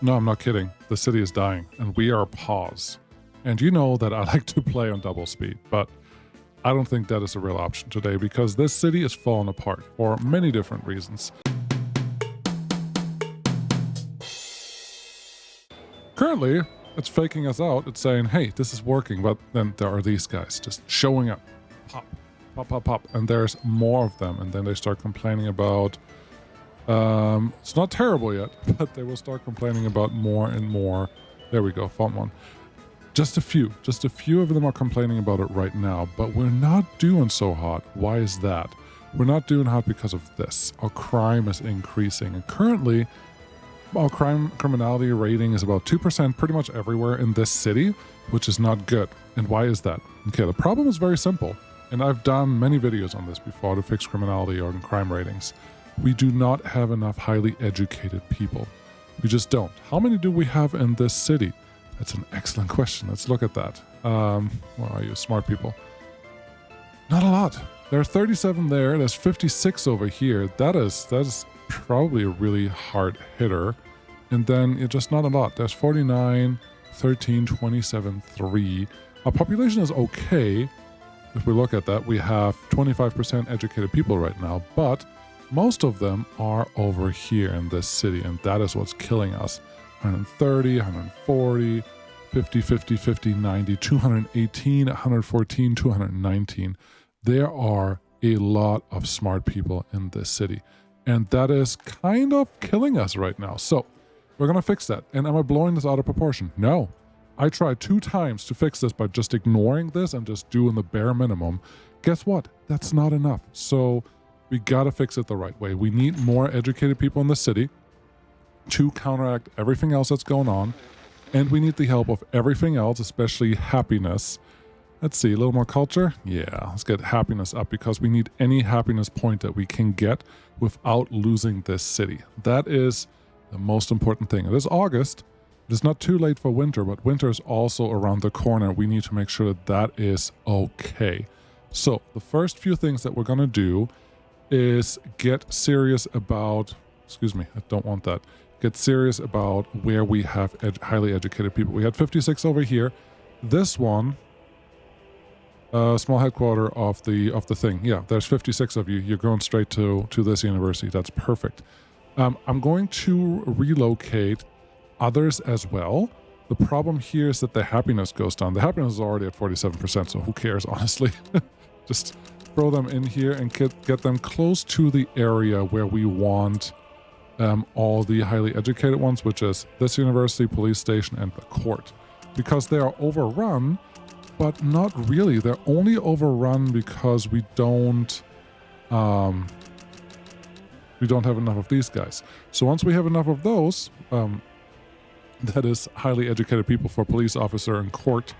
No, I'm not kidding. The city is dying, and we are paused. And you know that I like to play on double speed, but I don't think that is a real option today because this city is falling apart for many different reasons. Currently, it's faking us out. It's saying, hey, this is working, but then there are these guys just showing up. Pop, pop, pop, pop. And there's more of them. And then they start complaining about, it's not terrible yet, but they will start complaining about more and more. There we go, found one. Just a few of them are complaining about it right now, but we're not doing so hot. Why is that? We're not doing hot because of this. Our crime is increasing, and currently our criminality rating is about 2% pretty much everywhere in this city, which is not good. And why is that? Okay, the problem is very simple, and I've done many videos on this before to fix criminality or crime ratings. We do not have enough highly educated people. We just don't. How many do we have in this city? That's an excellent question. Let's look at that. Where are you? Smart people. Not a lot. There are 37 there. There's 56 over here. That is probably a really hard hitter. And then it's just not a lot. There's 49, 13, 27, 3. Our population is okay. If we look at that, we have 25% educated people right now, but most of them are over here in this city, and that is what's killing us. 130, 140, 50, 50, 50, 90, 218, 114, 219. There are a lot of smart people in this city, and that is kind of killing us right now. So we're going to fix that. And am I blowing this out of proportion? No. I tried 2 times to fix this by just ignoring this and just doing the bare minimum. Guess what? That's not enough. So we got to fix it the right way. We need more educated people in the city to counteract everything else that's going on. And we need the help of everything else, especially happiness. Let's see, a little more culture. Yeah, let's get happiness up because we need any happiness point that we can get without losing this city. That is the most important thing. It is August. It is not too late for winter, but winter is also around the corner. We need to make sure that that is okay. So the first few things that we're going to do is get serious about, excuse me, I don't want that. Get serious about where we have highly educated people. We had 56 over here. This one, small headquarter of the thing. Yeah, there's 56 of you. You're going straight to this university. That's perfect. I'm going to relocate others as well. The problem here is that the happiness goes down. The happiness is already at 47%, so who cares, honestly? Just throw them in here and get them close to the area where we want all the highly educated ones, which is this university, police station, and the court. Because they are overrun, but not really. They're only overrun because we don't have enough of these guys. So once we have enough of those, that is highly educated people for police officer and court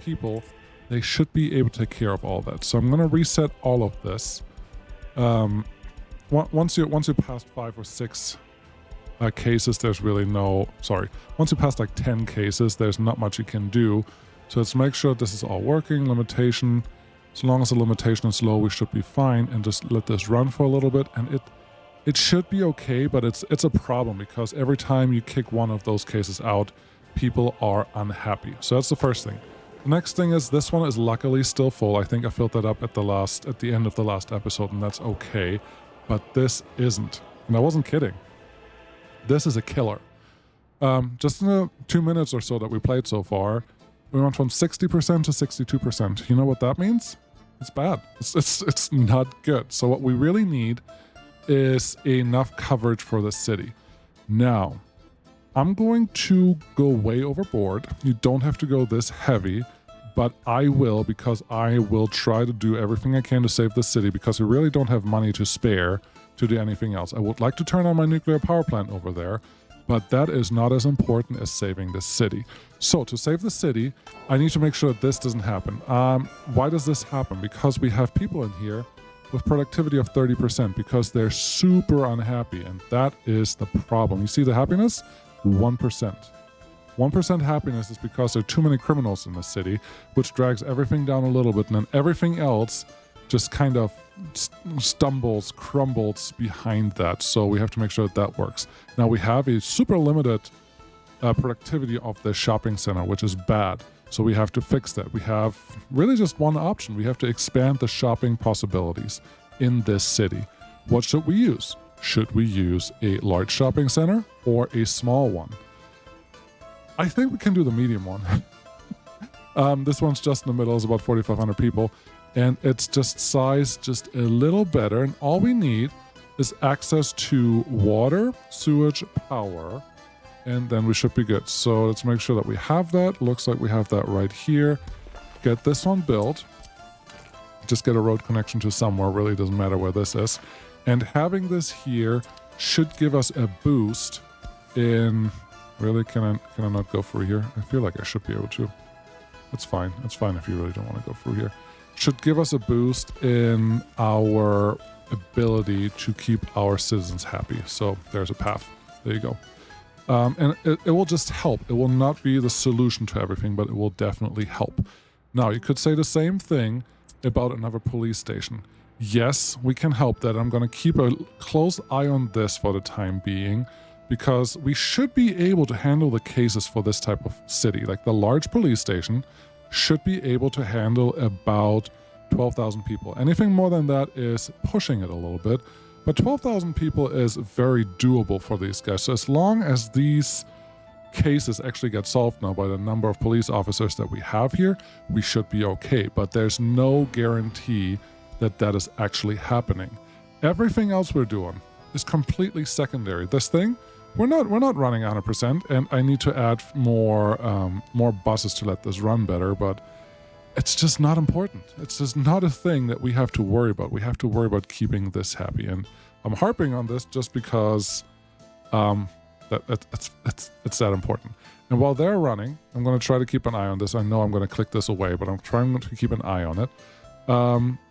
people, they should be able to take care of all that. So I'm going to reset all of this. Once you pass 5 or 6 cases, there's really no, once you pass like 10 cases, there's not much you can do. So let's make sure this is all working. Limitation, as long as the limitation is low, we should be fine, and just let this run for a little bit, and it should be okay, but it's a problem because every time you kick one of those cases out, people are unhappy. So that's the first thing. The next thing is this one is luckily still full. I think I filled that up at the end of the last episode, and that's okay. But this isn't. And I wasn't kidding. This is a killer. Just in the 2 minutes or so that we played so far, we went from 60% to 62%. You know what that means? It's bad. It's not good. So what we really need is enough coverage for the city. Now, I'm going to go way overboard. You don't have to go this heavy, but I will, because I will try to do everything I can to save the city, because we really don't have money to spare to do anything else. I would like to turn on my nuclear power plant over there, but that is not as important as saving the city. So to save the city, I need to make sure that this doesn't happen. Why does this happen? Because we have people in here with productivity of 30%, because they're super unhappy, and that is the problem. You see the happiness? 1%. 1% happiness is because there are too many criminals in the city, which drags everything down a little bit, and then everything else just kind of stumbles, crumbles behind that. So we have to make sure that that works. Now we have a super limited productivity of the shopping center, which is bad. So we have to fix that. We have really just one option. We have to expand the shopping possibilities in this city. What should we use? Should we use a large shopping center or a small one? I think we can do the medium one. This one's just in the middle, it's about 4,500 people, and it's just sized just a little better. And all we need is access to water, sewage, power, and then we should be good. So let's make sure that we have that. Looks like we have that right here. Get this one built. Just get a road connection to somewhere. Really doesn't matter where this is. And having this here should give us a boost in... Really, can I not go through here? I feel like I should be able to. It's fine. It's fine if you really don't want to go through here. Should give us a boost in our ability to keep our citizens happy. So there's a path. There you go. And it will just help. It will not be the solution to everything, but it will definitely help. Now, you could say the same thing about another police station. Yes, we can help that. I'm going to keep a close eye on this for the time being, because we should be able to handle the cases for this type of city. Like the large police station should be able to handle about 12,000 people. Anything more than that is pushing it a little bit, but 12,000 people is very doable for these guys. So as long as these cases actually get solved now by the number of police officers that we have here, we should be okay. But there's no guarantee that that is actually happening. Everything else we're doing is completely secondary. This thing, we're not running 100%, and I need to add more buses to let this run better, but it's just not important. It's just not a thing that we have to worry about. We have to worry about keeping this happy, and I'm harping on this just because it's that important. And while they're running, I'm going to try to keep an eye on this. I know I'm going to click this away, but I'm trying to keep an eye on it.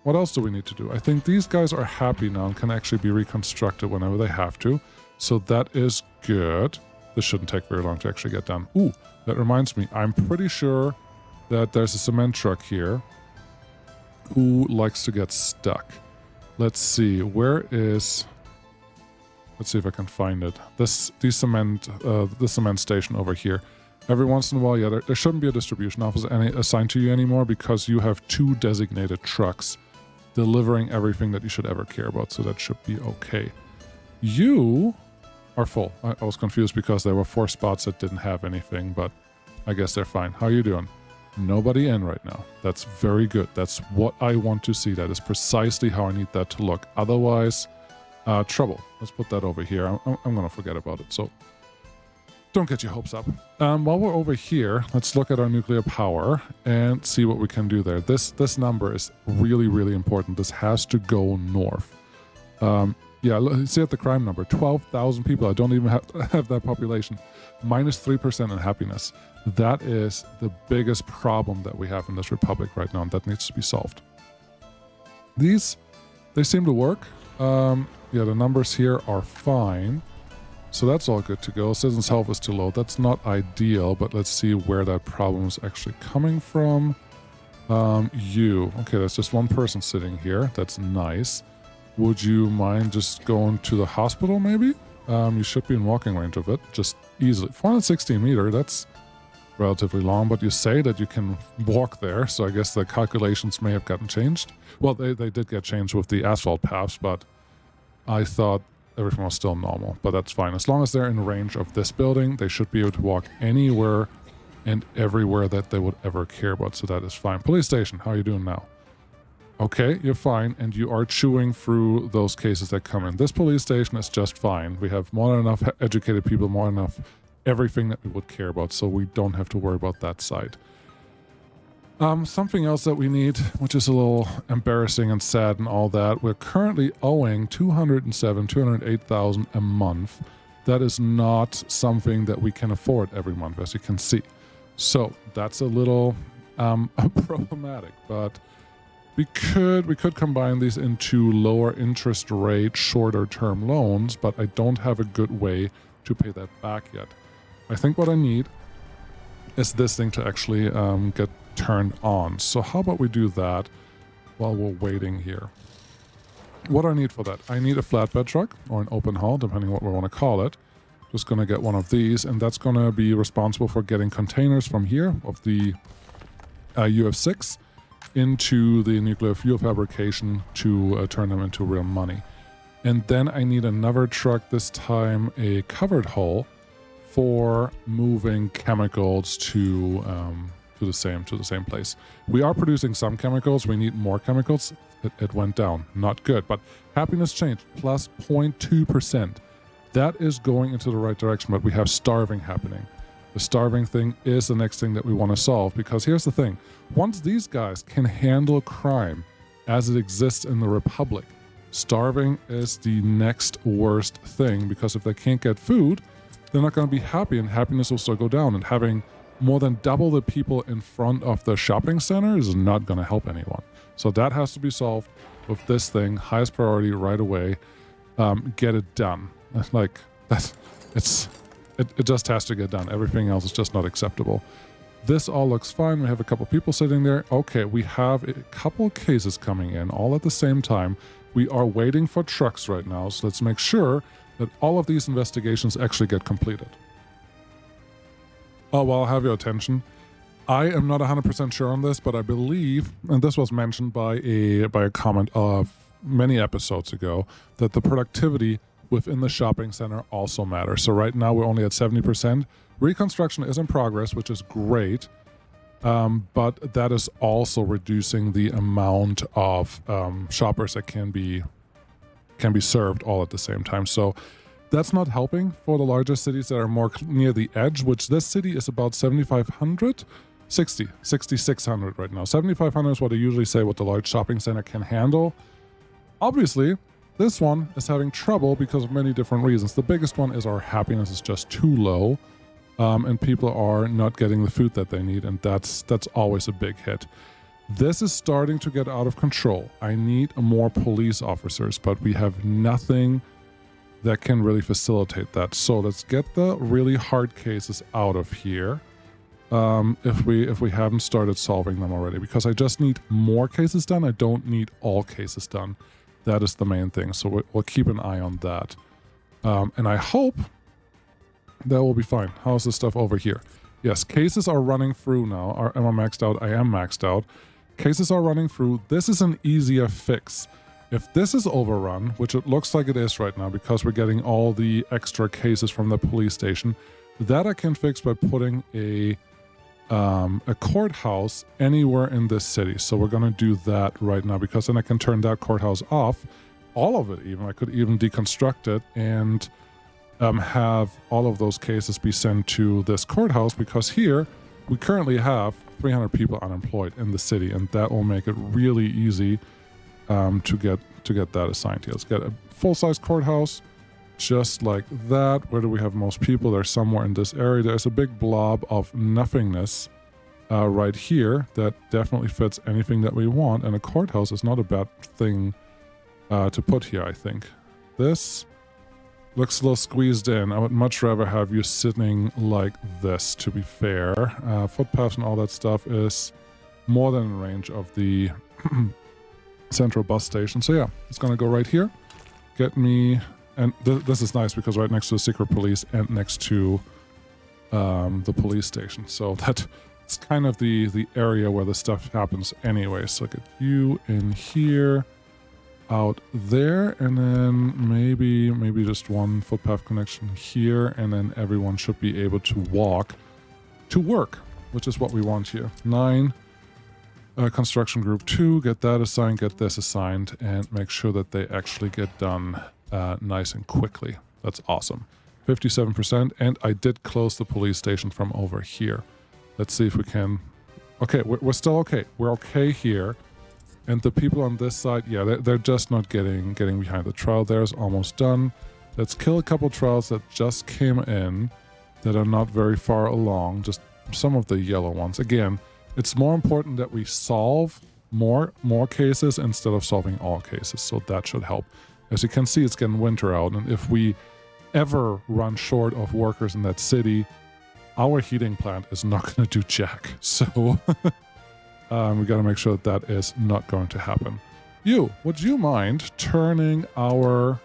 What else do we need to do? I think these guys are happy now and can actually be reconstructed whenever they have to. So that is good. This shouldn't take very long to actually get done. Ooh, that reminds me. I'm pretty sure that there's a cement truck here who likes to get stuck. Let's see. Where is... Let's see if I can find it. The cement station over here. Every once in a while, yeah, there shouldn't be a distribution office assigned to you anymore because you have 2 designated trucks delivering everything that you should ever care about. So that should be okay. You are full. I was confused because there were 4 spots that didn't have anything, but I guess they're fine. How are you doing? Nobody in right now. That's very good. That's what I want to see. That is precisely how I need that to look. Otherwise, trouble. Let's put that over here. I'm going to forget about it. So don't get your hopes up. While we're over here, let's look at our nuclear power and see what we can do there. This number is really, really important. This has to go north. Yeah, see at the crime number, 12,000 people. I don't even have that population. -3% in happiness. That is the biggest problem that we have in this republic right now, and that needs to be solved. These, they seem to work. Yeah, the numbers here are fine. So that's all good to go. Citizens' health is too low. That's not ideal, but let's see where that problem is actually coming from. Okay, there's just one person sitting here. That's nice. Would you mind just going to the hospital, maybe? You should be in walking range of it, just easily. 416 meters, that's relatively long, but you say that you can walk there, so I guess the calculations may have gotten changed. Well, they did get changed with the asphalt paths, but I thought everything was still normal, but that's fine. As long as they're in range of this building, they should be able to walk anywhere and everywhere that they would ever care about, so that is fine. Police station, how are you doing now? Okay, you're fine, and you are chewing through those cases that come in. This police station is just fine. We have more than enough educated people, more than enough everything that we would care about, so we don't have to worry about that side. Something else that we need, which is a little embarrassing and sad and all that, we're currently owing $208,000 a month. That is not something that we can afford every month, as you can see. So that's a little problematic, but we could combine these into lower interest rate, shorter term loans, but I don't have a good way to pay that back yet. I think what I need is this thing to actually get turned on. So how about we do that while we're waiting here? What do I need for that? I need a flatbed truck or an open haul, depending on what we want to call it. Just going to get one of these, and that's going to be responsible for getting containers from here of the UF6 into the nuclear fuel fabrication to turn them into real money. And then I need another truck, this time a covered hull, for moving chemicals to the same place. We are producing some chemicals. We need more chemicals. It went down. Not good. But happiness changed, plus 0.2%. That is going into the right direction, but we have starving happening. The starving thing is the next thing that we want to solve, because here's the thing. Once these guys can handle crime as it exists in the Republic, starving is the next worst thing, because if they can't get food, they're not going to be happy, and happiness will still go down. And having more than double the people in front of the shopping center is not going to help anyone. So that has to be solved with this thing. Highest priority right away. Get it done. Like that, it just has to get done. Everything else is just not acceptable. This all looks fine. We have a couple people sitting there. Okay, we have a couple cases coming in all at the same time. We are waiting for trucks right now, so let's make sure that all of these investigations actually get completed. Oh, well, I'll have your attention. I am not 100% sure on this, but I believe, and this was mentioned by a comment of many episodes ago, that the productivity within the shopping center also matters. So right now we're only at 70%. Reconstruction is in progress, which is great, but that is also reducing the amount of shoppers that can be served all at the same time. So that's not helping for the larger cities that are more near the edge, which this city is about 7,500, 6,600 right now. 7,500 is what I usually say what the large shopping center can handle. Obviously, this one is having trouble because of many different reasons. The biggest one is our happiness is just too low, and people are not getting the food that they need, and that's always a big hit. This is starting to get out of control. I need more police officers, but we have nothing that can really facilitate that. So let's get the really hard cases out of here, if we haven't started solving them already, because I just need more cases done. I don't need all cases done. That is the main thing. So we'll keep an eye on that. And I hope that will be fine. How's this stuff over here? Yes, cases are running through now. Am I maxed out? I am maxed out. Cases are running through. This is an easier fix. If this is overrun, which it looks like it is right now because we're getting all the extra cases from the police station, that I can fix by putting a courthouse anywhere in this city. So we're going to do that right now, because then I can turn that courthouse off, all of it even. I could even deconstruct it and have all of those cases be sent to this courthouse, because here we currently have 300 people unemployed in the city, and that will make it really easy to get that assigned here. Let's get a full-size courthouse just like that. Where do we have most people? They're somewhere in this area. There's a big blob of nothingness right here that definitely fits anything that we want, and a courthouse is not a bad thing to put here, I think. This looks a little squeezed in. I would much rather have you sitting like this, to be fair. Footpaths and all that stuff is more than in range of the central bus station. So yeah, it's gonna go right here. Get me, and this is nice because right next to the secret police and next to the police station. So that it's kind of the area where the stuff happens anyway. So get you in here, out there, and then maybe just one footpath connection here, and then everyone should be able to walk to work, which is what we want here. 9 construction group 2, get that assigned, get this assigned, and make sure that they actually get done nice and quickly. That's awesome. 57%, and I did close the police station from over here. Let's see if we can. Okay, we're still okay. We're okay here. And the people on this side, yeah, they're just not getting behind. The trial there is almost done. Let's kill a couple trials that just came in that are not very far along, just some of the yellow ones. Again, it's more important that we solve more cases instead of solving all cases, so that should help. As you can see, it's getting winter out, and if we ever run short of workers in that city, our heating plant is not going to do jack. So we got to make sure that is not going to happen. Would you mind turning our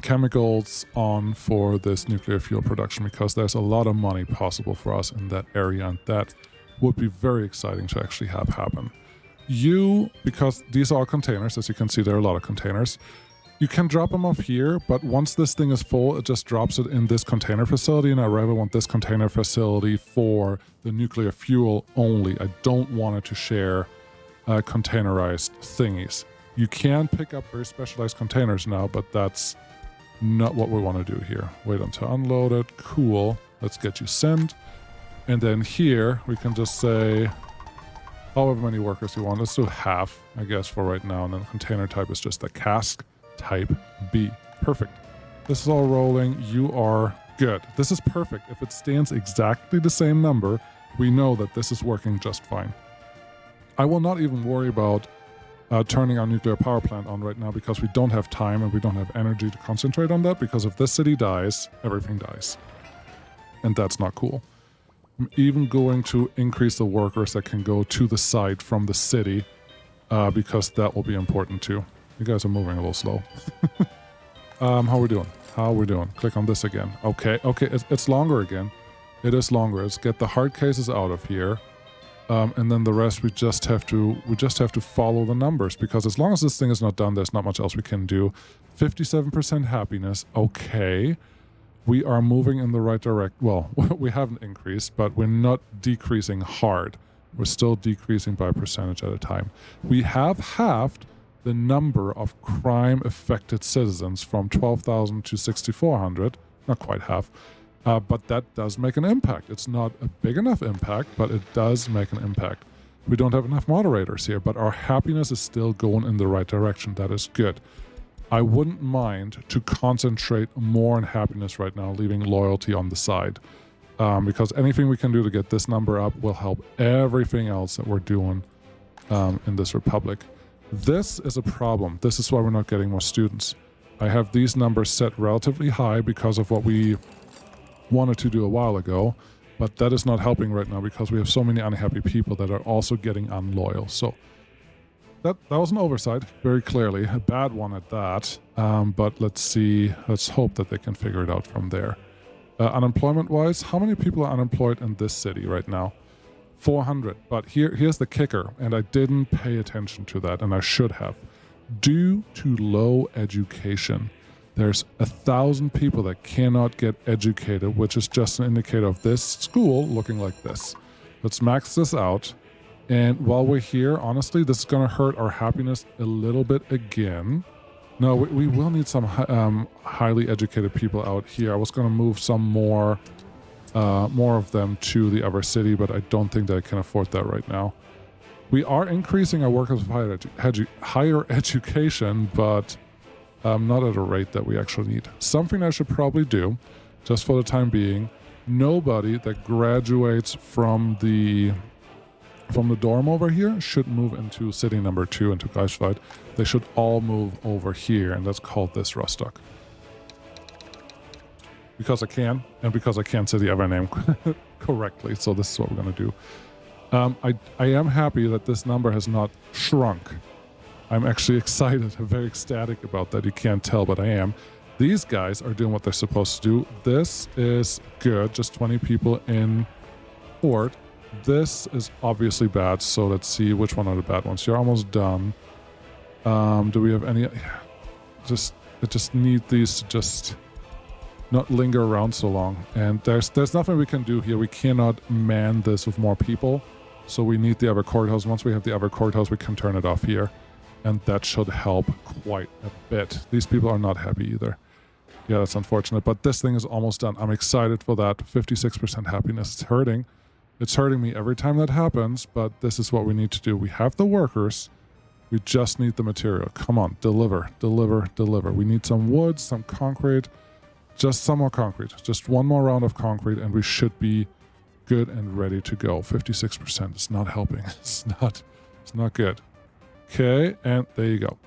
chemicals on for this nuclear fuel production, because there's a lot of money possible for us in that area, and that would be very exciting to actually have happen. Because these are containers, as you can see, there are a lot of containers. You can drop them off here, but once this thing is full, it just drops it in this container facility, and I rather want this container facility for the nuclear fuel only. I don't want it to share containerized thingies. You can pick up very specialized containers now, but that's not what we want to do here. Wait until unloaded. Cool. Let's get you sent. And then here we can just say however many workers you want. Let's do half, I guess, for right now. And then container type is just a cask type B. Perfect. This is all rolling. You are good. This is perfect. If it stands exactly the same number, we know that this is working just fine. I will not even worry about turning our nuclear power plant on right now, because we don't have time and we don't have energy to concentrate on that, because if this city dies, everything dies. And that's not cool. I'm even going to increase the workers that can go to the site from the city, because that will be important too. You guys are moving a little slow. How are we doing? How are we doing? Click on this again. Okay, it's longer again. It is longer. Let's get the hard cases out of here. And then the rest we just have to follow the numbers, because as long as this thing is not done, there's not much else we can do. 57% happiness. Okay. We are moving in the right direction. Well, we haven't increased, but we're not decreasing hard. We're still decreasing by a percentage at a time. We have halved the number of crime-affected citizens from 12,000 to 6,400. Not quite half. But that does make an impact. It's not a big enough impact, but it does make an impact. We don't have enough moderators here, but our happiness is still going in the right direction. That is good. I wouldn't mind to concentrate more on happiness right now, leaving loyalty on the side. Because anything we can do to get this number up will help everything else that we're doing in this republic. This is a problem. This is why we're not getting more students. I have these numbers set relatively high because of what we wanted to do a while ago, but that is not helping right now because we have so many unhappy people that are also getting unloyal. So that was an oversight, very clearly, a bad one at that. But let's hope that they can figure it out from there. Unemployment-wise, how many people are unemployed in this city right now? 400. But here's the kicker, and I didn't pay attention to that, and I should have. Due to low education, there's 1,000 people that cannot get educated, which is just an indicator of this school looking like this. Let's max this out. And while we're here, honestly, this is going to hurt our happiness a little bit again. No, we will need some highly educated people out here. I was going to move some more of them to the other city, but I don't think that I can afford that right now. We are increasing our workers with higher education, but not at a rate that we actually need. Something I should probably do, just for the time being, nobody that graduates from the dorm over here should move into city number 2 into Greifswald. They should all move over here, and let's call this Rostock. Because I can, and because I can't say the other name correctly, so this is what we're going to do. I am happy that this number has not shrunk. I'm actually excited. I'm very ecstatic about that. You can't tell, but I am. These guys are doing what they're supposed to do. This is good. Just 20 people in port. This is obviously bad, so let's see which one are the bad ones. You're almost done. Do we have any... I just need these to just not linger around so long. And there's nothing we can do here. We cannot man this with more people, so we need the other courthouse. Once we have the other courthouse, we can turn it off here. And that should help quite a bit. These people are not happy either. Yeah, that's unfortunate, but this thing is almost done. I'm excited for that. 56% happiness. It's hurting. It's hurting me every time that happens, but this is what we need to do. We have the workers. We just need the material. Come on, deliver, deliver, deliver. We need some wood, some concrete, just some more concrete. Just one more round of concrete, and we should be good and ready to go. 56%. It's not helping. It's not good. Okay, and there you go.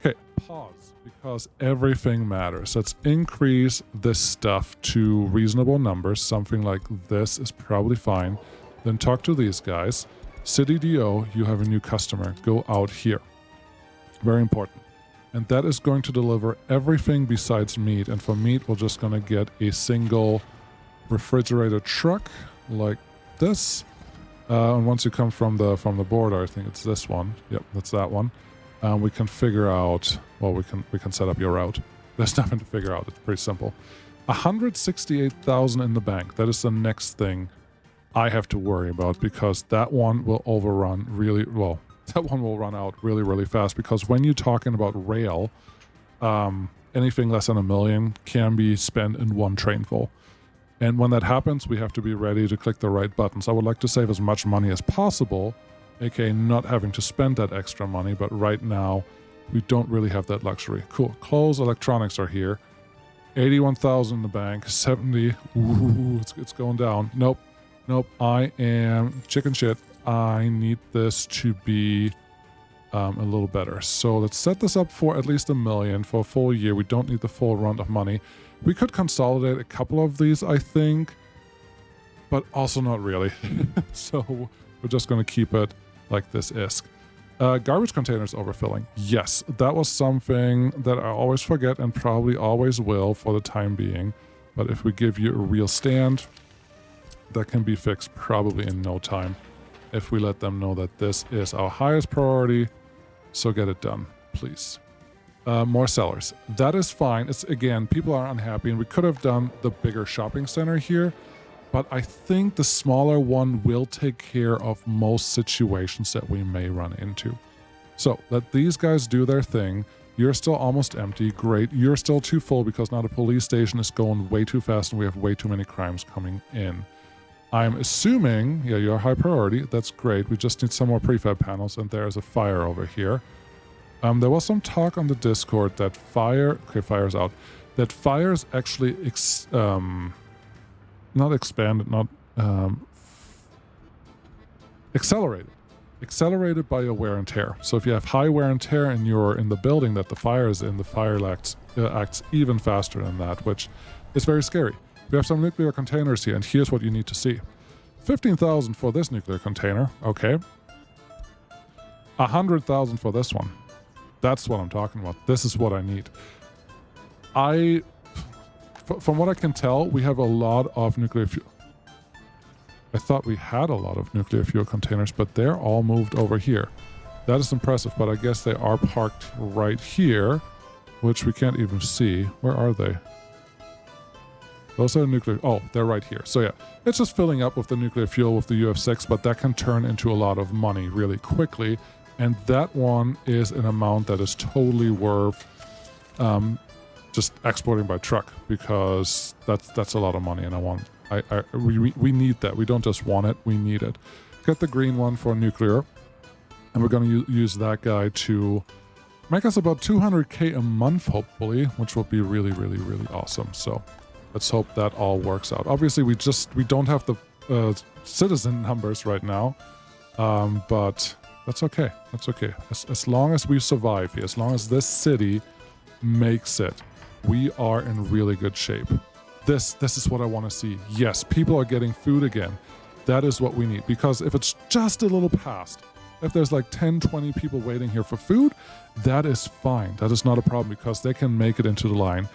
Okay, pause, because everything matters. Let's increase this stuff to reasonable numbers. Something like this is probably fine. Then talk to these guys. City DO, you have a new customer. Go out here. Very important. and that is going to deliver everything besides meat. And for meat, we're just going to get a single refrigerated truck like this. And once you come from the border, I think it's this one. Yep, that's that one. We can figure out, well, we can set up your route. There's nothing to figure out. It's pretty simple. 168,000 in the bank. That is the next thing I have to worry about, because that one will overrun really, well, that one will run out really, really fast, because when you're talking about rail, anything less than $1 million can be spent in one train full. And when that happens, we have to be ready to click the right buttons. I would like to save as much money as possible, aka not having to spend that extra money, but right now we don't really have that luxury. Cool. Clothes, electronics are here. 81,000 in the bank. 70. Ooh, it's going down. Nope. I am chicken shit. I need this to be a little better. So let's set this up for at least $1 million for a full year. We don't need the full run of money. We could consolidate a couple of these, I think, but also not really. So we're just going to keep it like this is. Garbage containers overfilling. Yes, that was something that I always forget and probably always will for the time being. But if we give you a real stand, that can be fixed probably in no time if we let them know that this is our highest priority. So get it done, please. More sellers. That is fine. It's, again, people are unhappy, and we could have done the bigger shopping center here, but I think the smaller one will take care of most situations that we may run into. So let these guys do their thing. You're still almost empty. Great. You're still too full because now the police station is going way too fast and we have way too many crimes coming in. I'm assuming, yeah, you're high priority. That's great. We just need some more prefab panels, and there's a fire over here. There was some talk on the Discord that fire's out. That fire is actually not expanded, not accelerated. Accelerated by your wear and tear. So if you have high wear and tear and you're in the building that the fire is in, the fire acts even faster than that, which is very scary. We have some nuclear containers here, and here's what you need to see. 15,000 for this nuclear container, okay. 100,000 for this one. That's what I'm talking about. This is what I need. From what I can tell, we have a lot of nuclear fuel. I thought we had a lot of nuclear fuel containers, but they're all moved over here. That is impressive, but I guess they are parked right here, which we can't even see. Where are they? Those are nuclear. Oh, they're right here. So yeah, it's just filling up with the nuclear fuel with the UF6, but that can turn into a lot of money really quickly. And that one is an amount that is totally worth just exporting by truck, because that's a lot of money, and we need that. We don't just want it, we need it. Get the green one for nuclear, and we're going to use that guy to make us about 200k a month, hopefully, which will be really, really, really awesome. So let's hope that all works out. Obviously, we don't have the citizen numbers right now, but that's okay. That's okay. As long as we survive here, as long as this city makes it, we are in really good shape. This is what I want to see. Yes, people are getting food again. That is what we need, because if it's just a little past, if there's like 10, 20 people waiting here for food, that is fine. That is not a problem, because they can make it into the line.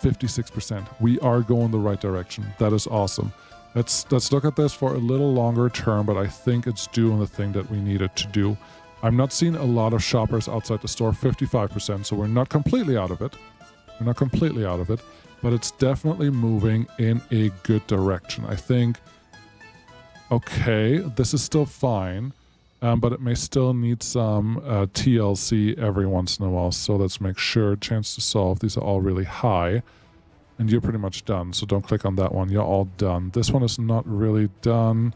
56%. We are going the right direction. That is awesome. Let's look at this for a little longer term, but I think it's doing the thing that we need it to do. I'm not seeing a lot of shoppers outside the store, 55%, so we're not completely out of it. We're not completely out of it, but it's definitely moving in a good direction. I think, okay, this is still fine, but it may still need some TLC every once in a while, so let's make sure. Chance to solve, these are all really high. And you're pretty much done, so don't click on that one. You're all done. This one is not really done.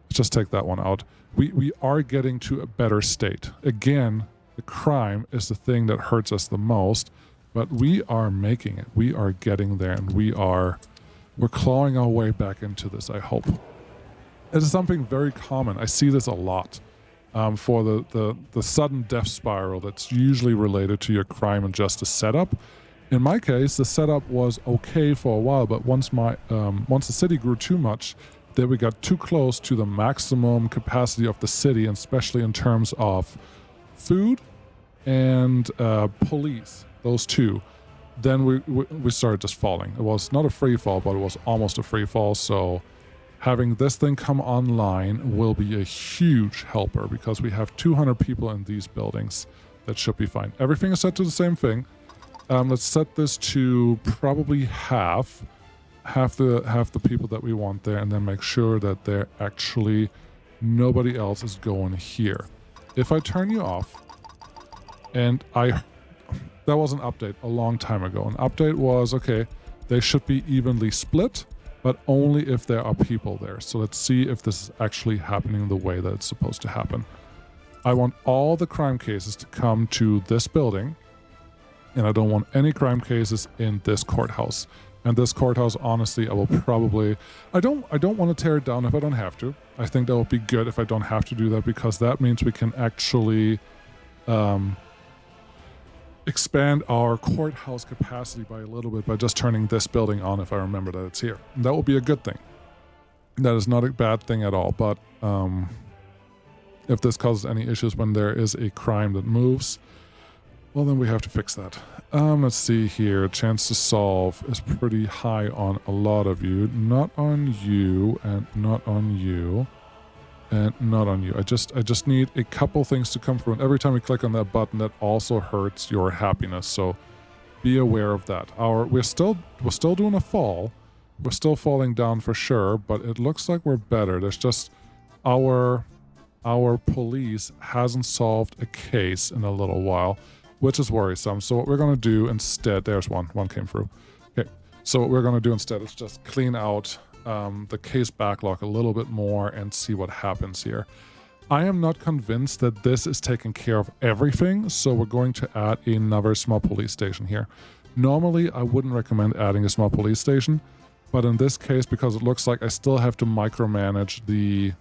Let's just take that one out. We are getting to a better state. Again, the crime is the thing that hurts us the most, but we are making it. We are getting there, and we're clawing our way back into this, I hope. It is something very common. I see this a lot for the sudden death spiral that's usually related to your crime and justice setup. In my case, the setup was okay for a while, but once the city grew too much, then we got too close to the maximum capacity of the city, and especially in terms of food and police, those two, then we started just falling. It was not a free fall, but it was almost a free fall. So having this thing come online will be a huge helper because we have 200 people in these buildings. That should be fine. Everything is set to the same thing. Let's set this to probably half the people that we want there, and then make sure that there actually nobody else is going here. If I turn you off, and that was an update a long time ago. An update was, okay, they should be evenly split, but only if there are people there. So let's see if this is actually happening the way that it's supposed to happen. I want all the crime cases to come to this building, and I don't want any crime cases in this courthouse. And this courthouse, honestly, I will probably... I don't want to tear it down if I don't have to. I think that would be good if I don't have to do that, because that means we can actually expand our courthouse capacity by a little bit by just turning this building on if I remember that it's here. And that will be a good thing. That is not a bad thing at all, but if this causes any issues when there is a crime that moves, well, then we have to fix that. Let's see here. Chance to solve is pretty high on a lot of you. Not on you, and not on you, and not on you. I just need a couple things to come through. And every time we click on that button, that also hurts your happiness. So be aware of that. We're still doing a fall. We're still falling down for sure, but it looks like we're better. There's just our police hasn't solved a case in a little while, which is worrisome. So what we're going to do instead, there's one came through. Okay, so what we're going to do instead is just clean out the case backlog a little bit more and see what happens here. I am not convinced that this is taking care of everything, so we're going to add another small police station here. Normally, I wouldn't recommend adding a small police station, but in this case, because it looks like I still have to micromanage the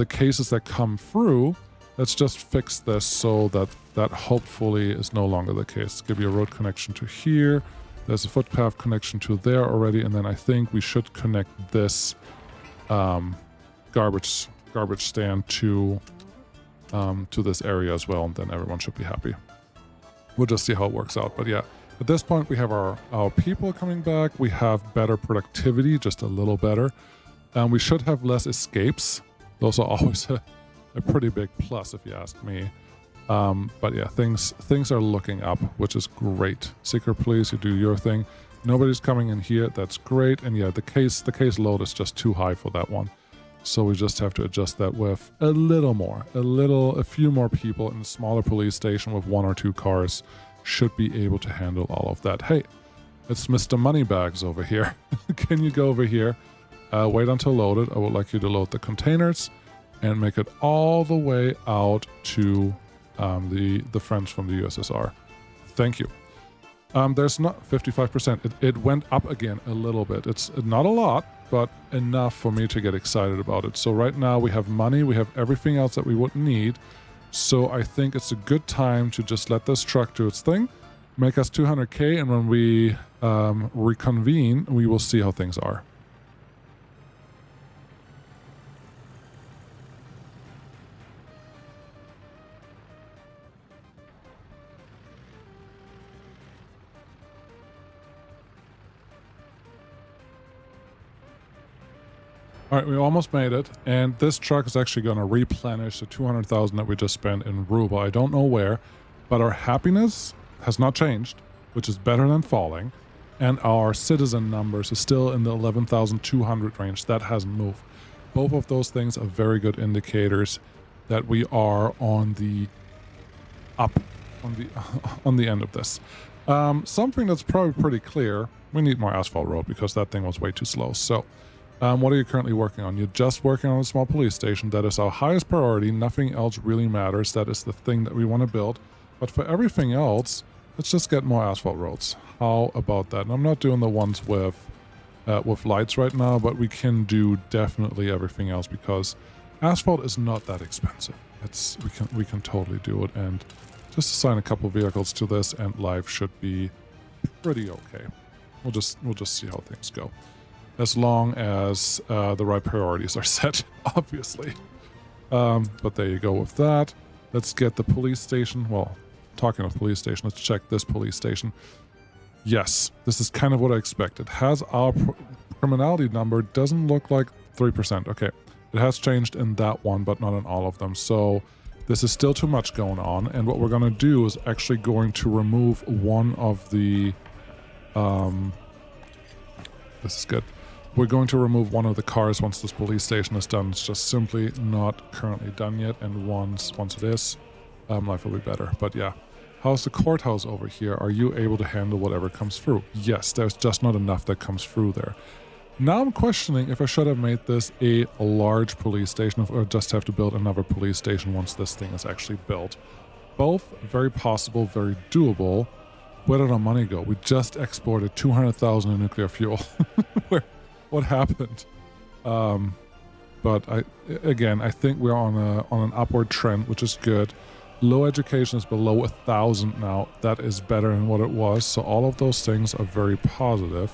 cases that come through, let's just fix this so that hopefully is no longer the case. Give you a road connection to here. There's a footpath connection to there already, and then I think we should connect this garbage stand to this area as well, and then everyone should be happy. We'll just see how it works out. But yeah, at this point we have our people coming back. We have better productivity, just a little better. We should have less escapes. Those are always a pretty big plus if you ask me. But yeah, things are looking up, which is great. Secret police, you do your thing. Nobody's coming in here. That's great. And yeah, the case load is just too high for that one. So we just have to adjust that with a few more people in a smaller police station with 1 or 2 cars should be able to handle all of that. Hey, it's Mr. Moneybags over here. Can you go over here? Wait until loaded. I would like you to load the containers and make it all the way out to the friends from the USSR. Thank you. There's not 55%. It went up again a little bit. It's not a lot, but enough for me to get excited about it. So right now we have money, we have everything else that we would need. So I think it's a good time to just let this truck do its thing, make us 200K, and when we reconvene, we will see how things are. All right, we almost made it, and this truck is actually going to replenish the 200,000 that we just spent in ruble. I don't know where, but our happiness has not changed, which is better than falling, and our citizen numbers is still in the 11,200 range. That hasn't moved. Both of those things are very good indicators that we are on the on the end of this. Something that's probably pretty clear, we need more asphalt road because that thing was way too slow. So what are you currently working on? You're just working on a small police station. That is our highest priority. Nothing else really matters. That is the thing that we want to build. But for everything else, let's just get more asphalt roads. How about that? And I'm not doing the ones with lights right now, but we can do definitely everything else because asphalt is not that expensive. We can totally do it, and just assign a couple vehicles to this, and life should be pretty okay. We'll just see how things go. As long as the right priorities are set, obviously. But there you go with that. Let's get the police station. Well, talking of police station, let's check this police station. Yes, this is kind of what I expected. Has our criminality number, doesn't look like 3%. Okay, it has changed in that one, but not in all of them. So this is still too much going on. And what we're going to do is actually going to remove one of the... this is good. We're going to remove one of the cars once this police station is done. It's just simply not currently done yet. And once it is, life will be better. But yeah. How's the courthouse over here? Are you able to handle whatever comes through? Yes, there's just not enough that comes through there. Now I'm questioning if I should have made this a large police station or just have to build another police station once this thing is actually built. Both very possible, very doable. Where did our money go? We just exported 200,000 in nuclear fuel. What happened? But I think we're on an upward trend, which is good. Low education is below 1,000 now. That is better than what it was. So all of those things are very positive.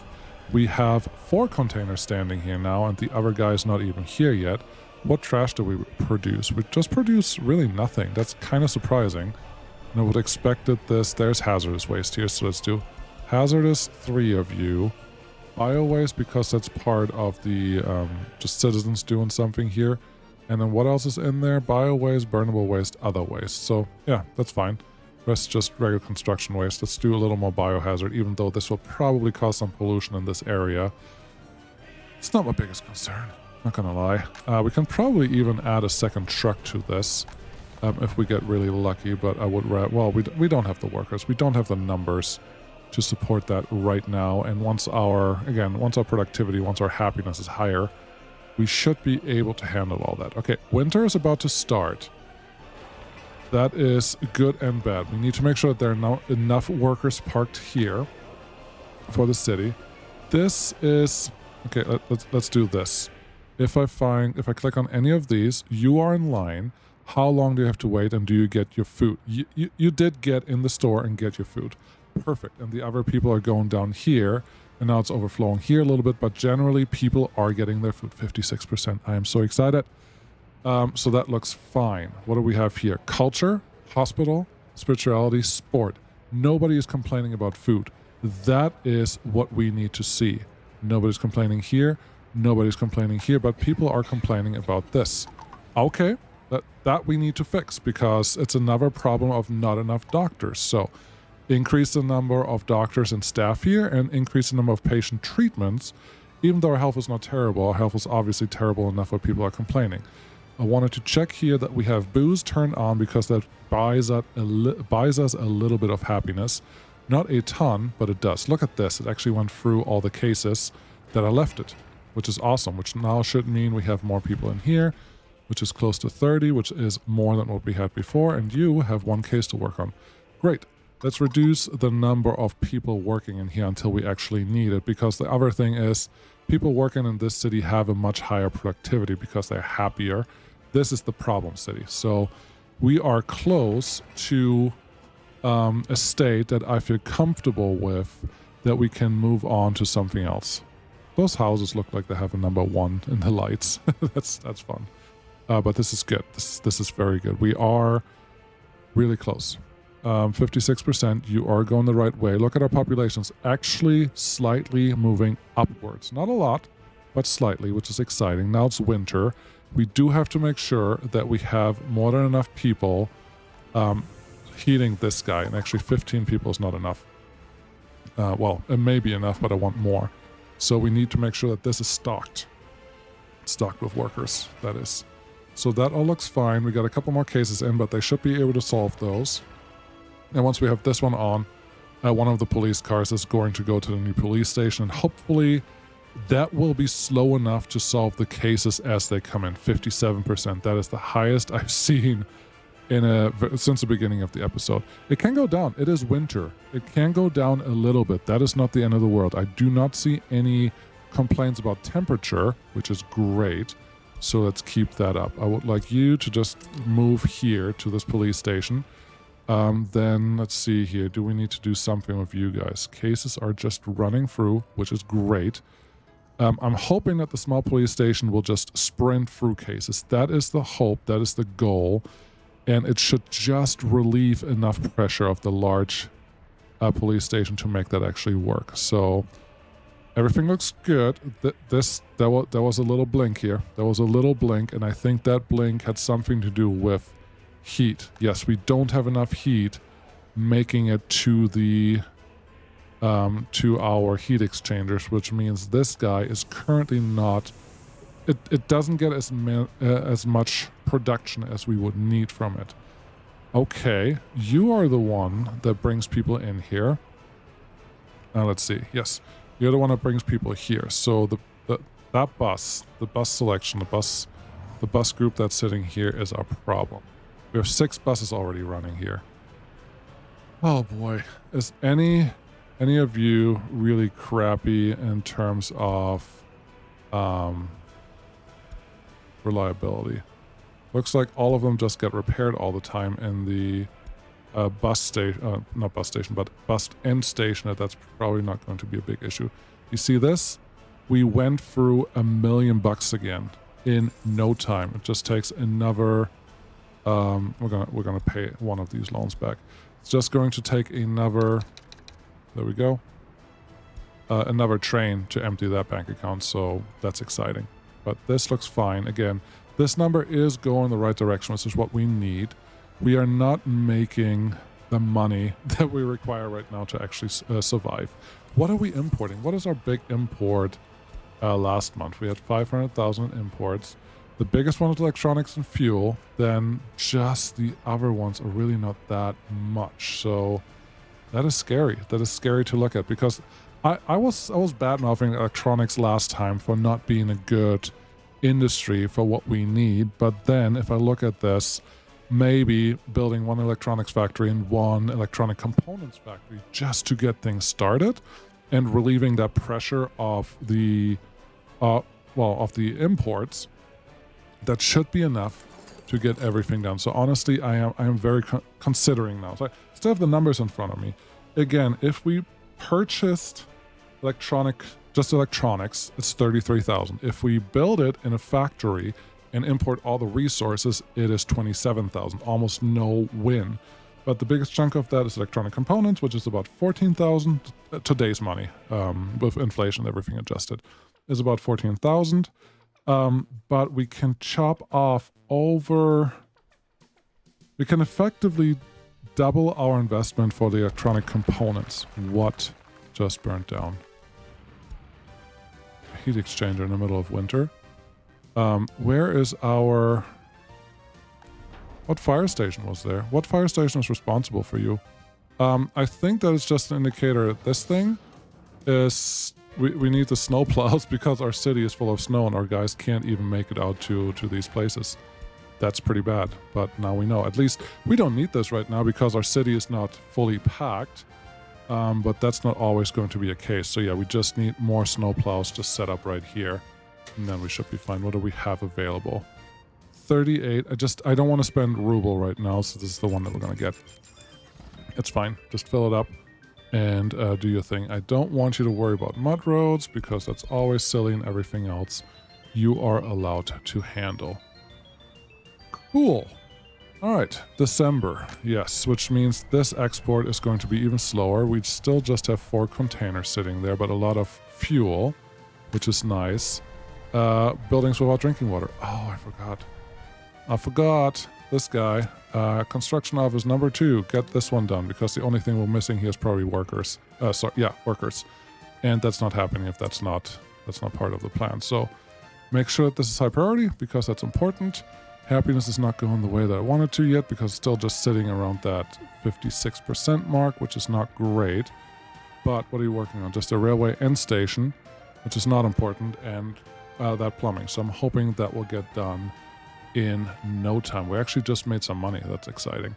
We have 4 containers standing here now, and the other guy is not even here yet. What trash do we produce? We just produce really nothing. That's kind of surprising. And I would expected this. There's hazardous waste here, so let's do hazardous 3 of you. Bio waste, because that's part of the just citizens doing something here. And then what else is in there? Bio waste, burnable waste, other waste. So yeah, that's fine. Rest just regular construction waste. Let's do a little more biohazard, even though this will probably cause some pollution in this area. It's not my biggest concern, not gonna lie. We can probably even add a second truck to this if we get really lucky, but I would well, we don't have the workers. We don't have the numbers to support that right now. And once our productivity, once our happiness is higher, we should be able to handle all that. Okay, winter is about to start. That is good and bad. We need to make sure that there are now enough workers parked here for the city. This is... Okay, let's do this. If I click on any of these, you are in line. How long do you have to wait, and do you get your food? You did get in the store and get your food. Perfect. And the other people are going down here. And now it's overflowing here a little bit, but generally people are getting their food. 56%. I am so excited. So that looks fine. What do we have here? Culture, hospital, spirituality, sport. Nobody is complaining about food. That is what we need to see. Nobody's complaining here. Nobody's complaining here, but people are complaining about this. Okay, that we need to fix, because it's another problem of not enough doctors. So increase the number of doctors and staff here and increase the number of patient treatments. Even though our health is not terrible, our health is obviously terrible enough where people are complaining. I wanted to check here that we have booze turned on, because that buys us a little bit of happiness. Not a ton, but it does. Look at this. It actually went through all the cases that I left it, which is awesome, which now should mean we have more people in here, which is close to 30, which is more than what we had before, and you have 1 case to work on. Great. Let's reduce the number of people working in here until we actually need it, because the other thing is people working in this city have a much higher productivity because they're happier. This is the problem city. So we are close to a state that I feel comfortable with, that we can move on to something else. Those houses look like they have a number 1 in the lights. that's fun. But this is good. This is very good. We are really close. 56%, you are going the right way. Look at our populations, actually slightly moving upwards. Not a lot, but slightly, which is exciting. Now it's winter. We do have to make sure that we have more than enough people heating this guy. And actually 15 people is not enough. Well, it may be enough, but I want more. So we need to make sure that this is stocked. Stocked with workers, that is. So that all looks fine. We got a couple more cases in, but they should be able to solve those. And once we have this one on, one of the police cars is going to go to the new police station, and hopefully that will be slow enough to solve the cases as they come in. 57%. That is the highest I've seen since the beginning of the episode. It can go down. It is winter. It can go down a little bit. That is not the end of the world. I do not see any complaints about temperature, which is great. So let's keep that up. I would like you to just move here to this police station. Then let's see here. Do we need to do something with you guys? Cases are just running through, which is great. I'm hoping that the small police station will just sprint through cases. That is the hope. That is the goal. and it should just relieve enough pressure of the large police station to make that actually work. So everything looks good. There was a little blink here. There was a little blink, and I think that blink had something to do with heat. Yes, we don't have enough heat making it to the to our heat exchangers, which means this guy is currently not. It doesn't get as much production as we would need from it. Okay, you are the one that brings people in here. Let's see. Yes, you're the one that brings people here. So that bus, the bus selection, the bus group that's sitting here is our problem. We have 6 buses already running here. Oh boy, is any of you really crappy in terms of reliability? Looks like all of them just get repaired all the time in the bus station, not bus station, but bus end station. That's probably not going to be a big issue. You see this? We went through $1 million again in no time. It just takes another. We're gonna pay one of these loans back. It's just going to take another. There we go. Another train to empty that bank account. So that's exciting. But this looks fine. Again, this number is going the right direction, which is what we need. We are not making the money that we require right now to actually survive. What are we importing? What is our big import last month? We had 500,000 imports. The biggest one is electronics and fuel. Then just the other ones are really not that much. So that is scary. That is scary to look at, because I was bad-mouthing electronics last time for not being a good industry for what we need. But then if I look at this, maybe building one electronics factory and one electronic components factory just to get things started and relieving that pressure of the of the imports, that should be enough to get everything done. So honestly, I am very considering now. So I still have the numbers in front of me. Again, if we purchased just electronics, it's 33,000. If we build it in a factory and import all the resources, it is 27,000. Almost no win. But the biggest chunk of that is electronic components, which is about 14,000. Today's money, with inflation, everything adjusted, is about 14,000. But we can chop off over. We can effectively double our investment for the electronic components. What just burnt down? Heat exchanger in the middle of winter. Where is our... What fire station was there? What fire station is responsible for you? I think that is just an indicator. This thing is... We need the snow plows because our city is full of snow and our guys can't even make it out to these places. That's pretty bad, but now we know. At least we don't need this right now because our city is not fully packed, but that's not always going to be a case. So yeah, we just need more snow plows just set up right here, and then we should be fine. What do we have available? 38. I don't want to spend ruble right now, so this is the one that we're going to get. It's fine. Just fill it up and do your thing. I don't want you to worry about mud roads because that's always silly, and everything else you are allowed to handle. Cool. All right, December. Yes, which means this export is going to be even slower. We still just have 4 containers sitting there, but a lot of fuel, which is nice. Buildings without drinking water. Oh, I forgot. This guy. Construction office number 2. Get this one done, because the only thing we're missing here is probably workers. Workers. And that's not happening if that's not part of the plan. So make sure that this is high priority, because that's important. Happiness is not going the way that I wanted to yet, because it's still just sitting around that 56% mark, which is not great. But what are you working on? Just a railway end station, which is not important, and that plumbing. So I'm hoping that will get done in no time. We actually just made some money. That's exciting.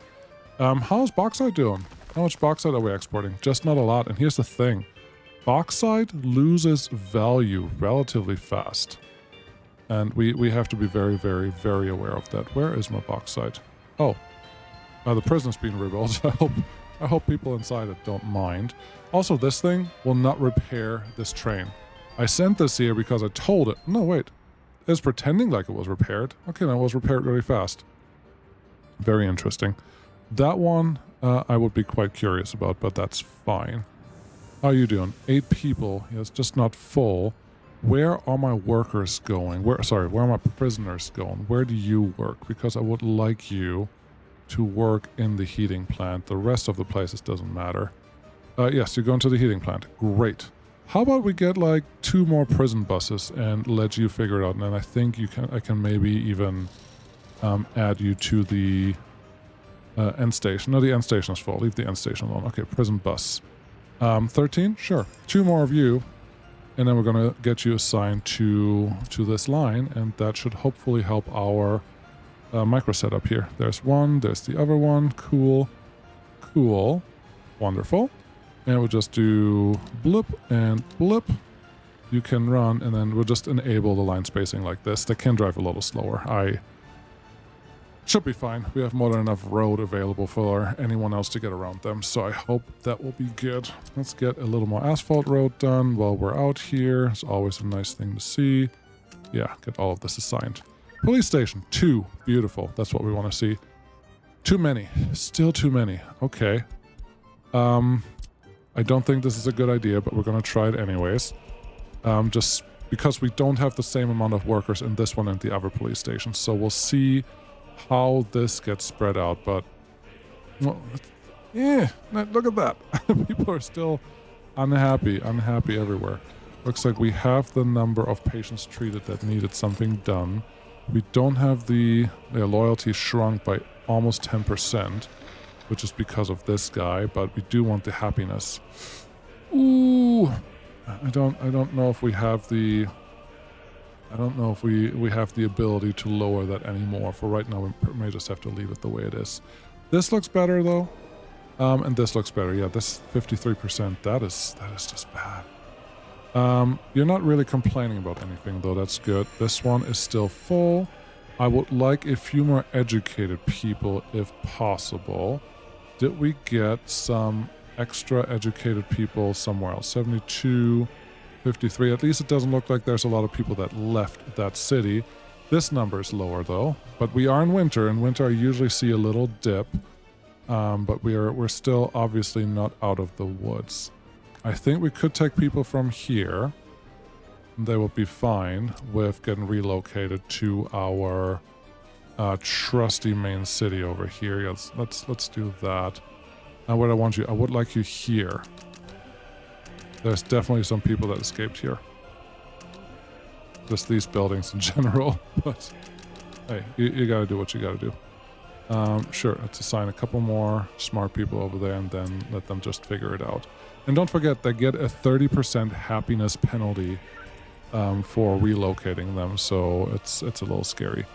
How's bauxite doing? How much bauxite are we exporting? Just not a lot. And here's the thing. Bauxite loses value relatively fast. And we have to be very, very, very aware of that. Where is my bauxite? Oh, the prison's being rebuilt. I hope people inside it don't mind. Also, this thing will not repair this train. I sent this here because I told it. No, wait. It's pretending like it was repaired. Okay, now it was repaired really fast. Very interesting. That one I would be quite curious about, but that's fine. How are you doing? 8 people. Yeah, it's just not full. Where are my workers going? Where are my prisoners going? Where do you work? Because I would like you to work in the heating plant. The rest of the places doesn't matter. Yes, you're going to the heating plant. Great. How about we get like 2 more prison buses and let you figure it out? And then I think I can maybe even add you to the end station. No, the end station is full. Leave the end station alone. Okay, prison bus. 13? Sure. 2 more of you. And then we're going to get you assigned to this line, and that should hopefully help our micro setup here. There's one, there's the other one. Cool. Cool. Wonderful. And we'll just do blip and blip. You can run, and then we'll just enable the line spacing like this. They can drive a little slower. Should be fine. We have more than enough road available for anyone else to get around them, so I hope that will be good. Let's get a little more asphalt road done while we're out here. It's always a nice thing to see. Yeah, get all of this assigned. Police station, 2. Beautiful. That's what we want to see. Too many. Still too many. Okay. I don't think this is a good idea, but we're going to try it anyways. Just because we don't have the same amount of workers in this one and the other police station, so we'll see how this gets spread out, but well, yeah, look at that. People are still unhappy everywhere. Looks like we have the number of patients treated that needed something done. We don't have their loyalty shrunk by almost 10%, which is because of this guy, but we do want the happiness. Ooh, I don't know if we have the we have the ability to lower that anymore. For right now, we may just have to leave it the way it is. This looks better though, and this looks better. Yeah, this 53%. That is just bad. You're not really complaining about anything though. That's good. This one is still full. I would like a few more educated people if possible. Did we get some extra educated people somewhere else? 72. 53. At least it doesn't look like there's a lot of people that left that city. This number is lower though, but we are in winter. In winter I usually see a little dip, but we're still obviously not out of the woods. I think we could take people from here. They will be fine with getting relocated to our trusty main city over here. Yes, let's do that. Now where I want you, I would like you here. There's definitely some people that escaped here. Just these buildings in general, but hey, you gotta do what you gotta do. Sure, let's assign a couple more smart people over there and then let them just figure it out. And don't forget, they get a 30% happiness penalty for relocating them, so it's a little scary.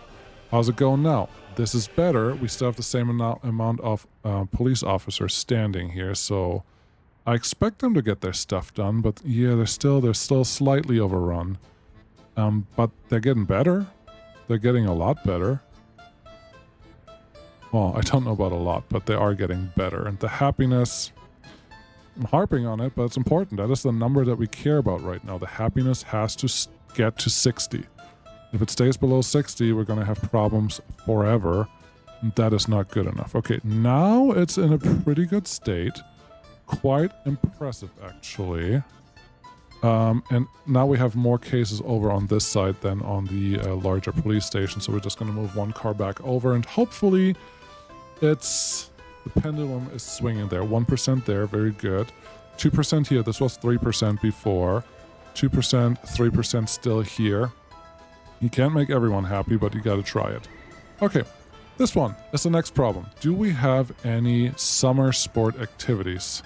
How's it going now? This is better. We still have the same amount of police officers standing here, so I expect them to get their stuff done, but yeah, they're still slightly overrun. But they're getting better. They're getting a lot better. Well, I don't know about a lot, but they are getting better. And the happiness, I'm harping on it, but it's important. That is the number that we care about right now. The happiness has to get to 60. If it stays below 60, we're going to have problems forever. That is not good enough. Okay, now it's in a pretty good state. Quite impressive, actually. And now we have more cases over on this side than on the larger police station, so we're just going to move 1 car back over, and hopefully the pendulum is swinging there. 1% there, very good. 2% here, this was 3% before. 2%, 3% still here. You can't make everyone happy, but you got to try it. Okay, this one is the next problem. Do we have any summer sport activities?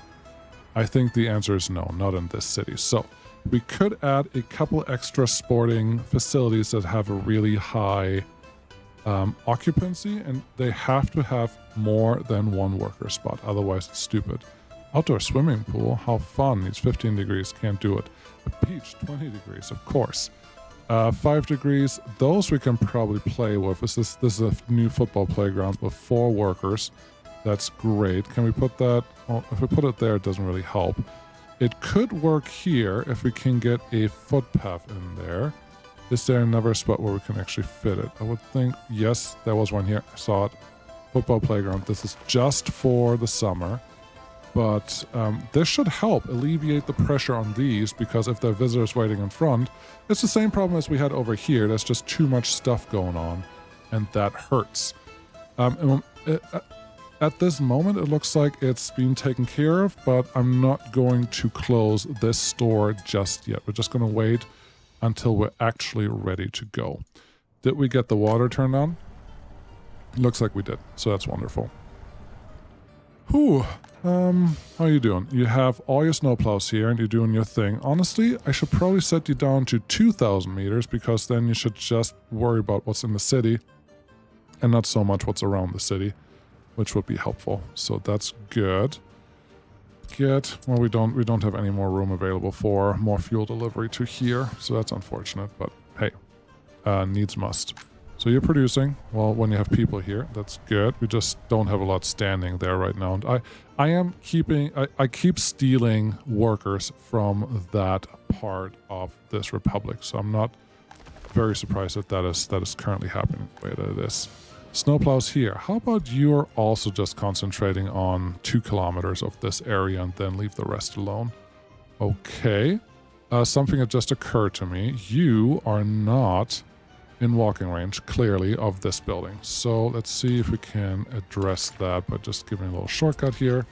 I think the answer is no, not in this city. So we could add a couple extra sporting facilities that have a really high occupancy, and they have to have more than 1 worker spot. Otherwise, it's stupid. Outdoor swimming pool, how fun. It's 15 degrees, can't do it. A beach, 20 degrees, of course. 5 degrees, those we can probably play with. This is a new football playground with 4 workers. That's great. Can we put that? Well, if we put it there, it doesn't really help. It could work here if we can get a footpath in there. Is there another spot where we can actually fit it? I would think, yes, there was one here. I saw it. football playground. This is just for the summer. But this should help alleviate the pressure on these, because if there are visitors waiting in front, it's the same problem as we had over here. There's just too much stuff going on, and that hurts. At this moment, it looks like it's being taken care of, but I'm not going to close this store just yet. We're just going to wait until we're actually ready to go. Did we get the water turned on? Looks like we did, so that's wonderful. Whew. How are you doing? You have all your snowplows here and you're doing your thing. Honestly, I should probably set you down to 2,000 meters, because then you should just worry about what's in the city and not so much what's around the city, which would be helpful. So that's good. Well, we don't have any more room available for more fuel delivery to here, so that's unfortunate, but hey, needs must. So you're producing, well, when you have people here, that's good. We just don't have a lot standing there right now. And I keep stealing workers from that part of this republic, so I'm not very surprised that is currently happening the way that it is. Snowplows here. How about you're also just concentrating on 2 kilometers of this area and then leave the rest alone? Okay. Something that just occurred to me. You are not in walking range, clearly, of this building. So let's see if we can address that by just giving a little shortcut here.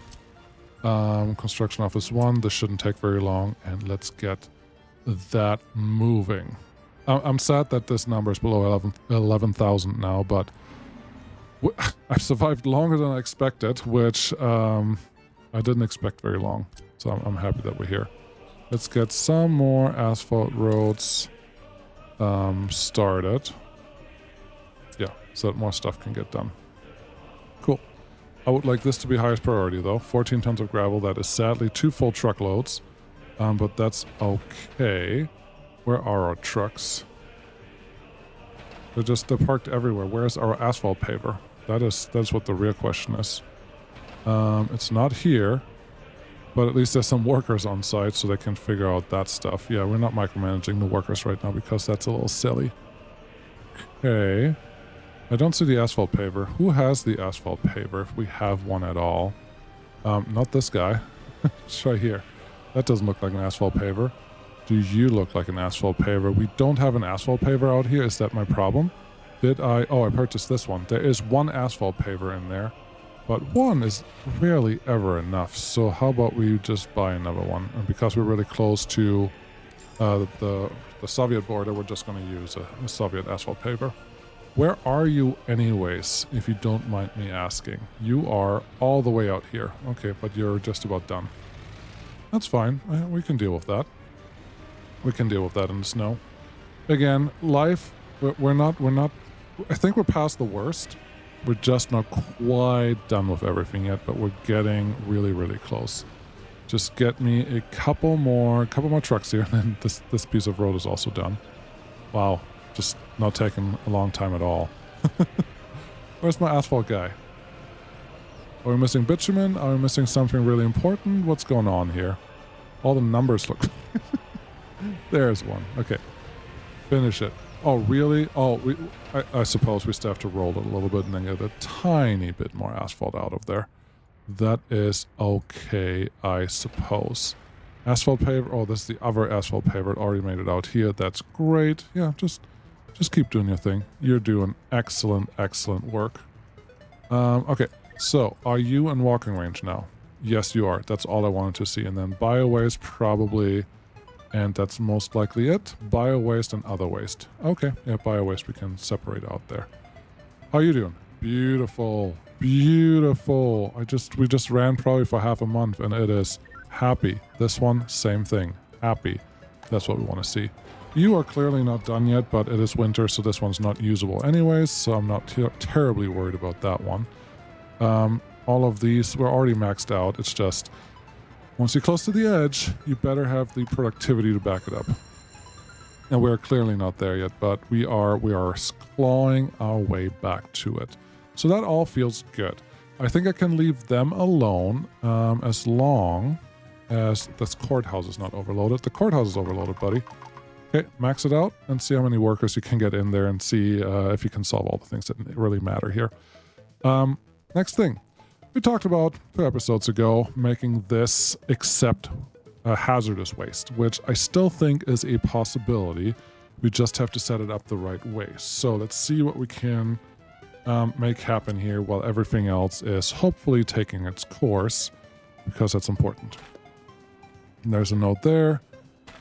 Construction office 1, this shouldn't take very long, and let's get that moving. I'm sad that this number is below 11,000 now, but I've survived longer than I expected, which I didn't expect very long. So I'm happy that we're here. Let's get some more asphalt roads started. Yeah, so that more stuff can get done. Cool. I would like this to be highest priority though. 14 tons of gravel, that is sadly 2 full truckloads. But that's okay. Where are our trucks? They're parked everywhere. Where's our asphalt paver? That's what the real question is. It's not here. But at least there's some workers on site so they can figure out that stuff. Yeah, we're not micromanaging the workers right now because that's a little silly. Okay. I don't see the asphalt paver. Who has the asphalt paver if we have one at all? Not this guy. It's right here. That doesn't look like an asphalt paver. Do you look like an asphalt paver? We don't have an asphalt paver out here. Is that my problem? Oh, I purchased this one. There is one asphalt paver in there. But one is rarely ever enough, so how about we just buy another one? And because we're really close to the Soviet border, we're just going to use a Soviet asphalt paver. Where are you anyways, if you don't mind me asking? You are all the way out here. Okay, but you're just about done. That's fine. We can deal with that. We can deal with that in the snow. Again, life, we're not, I think we're past the worst. We're just not quite done with everything yet, but we're getting really, really close. Just get me a couple more trucks here, and then this piece of road is also done. Wow, just not taking a long time at all. Where's my asphalt guy? Are we missing bitumen? Are we missing something really important? What's going on here? All the numbers look... There's one. Okay. Finish it. Oh, really? Oh, I suppose we still have to roll it a little bit and then get a tiny bit more asphalt out of there. That is okay, I suppose. Asphalt paver. Oh, this is the other asphalt paver. It already made it out here. That's great. Yeah, just keep doing your thing. You're doing excellent, excellent work. Okay, so are you in walking range now? Yes, you are. That's all I wanted to see. And then biowaste probably... And that's most likely it. Bio-waste and other waste. Okay, yeah, bio-waste we can separate out there. How are you doing? Beautiful. Beautiful. We just ran probably for half a month and it is happy. This one, same thing. Happy. That's what we want to see. You are clearly not done yet, but it is winter, so this one's not usable anyways, so I'm not terribly worried about that one. All of these, we're already maxed out. It's just... Once you're close to the edge, you better have the productivity to back it up. And we're clearly not there yet, but we are clawing our way back to it. So that all feels good. I think I can leave them alone as long as this courthouse is not overloaded. The courthouse is overloaded, buddy. Okay, max it out and see how many workers you can get in there and see if you can solve all the things that really matter here. Next thing. We talked about 2 episodes ago making this accept hazardous waste, which I still think is a possibility. We just have to set it up the right way. So let's see what we can make happen here while everything else is hopefully taking its course, because that's important. And there's a note there.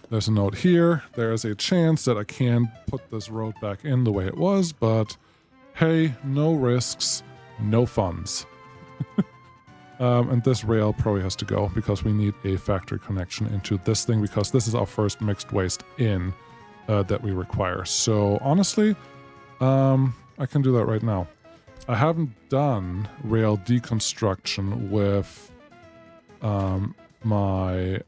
There's a note here. There is a chance that I can put this road back in the way it was, but hey, no risks, no funds. And this rail probably has to go because we need a factory connection into this thing, because this is our first mixed waste in that we require. So honestly, I can do that right now. I haven't done rail deconstruction with my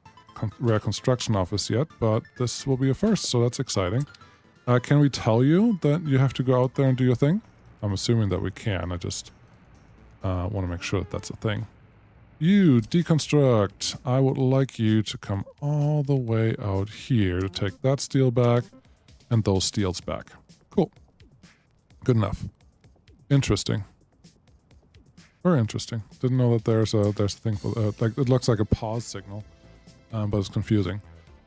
rail construction office yet, but this will be a first, so that's exciting. Can we tell you that you have to go out there and do your thing? I'm assuming that we can. I just want to make sure that that's a thing. You, deconstruct. I would like you to come all the way out here to take that steel back and those steels back. Cool. Good enough. Interesting. Very interesting. Didn't know that there's a thing for like it looks like a pause signal, but it's confusing.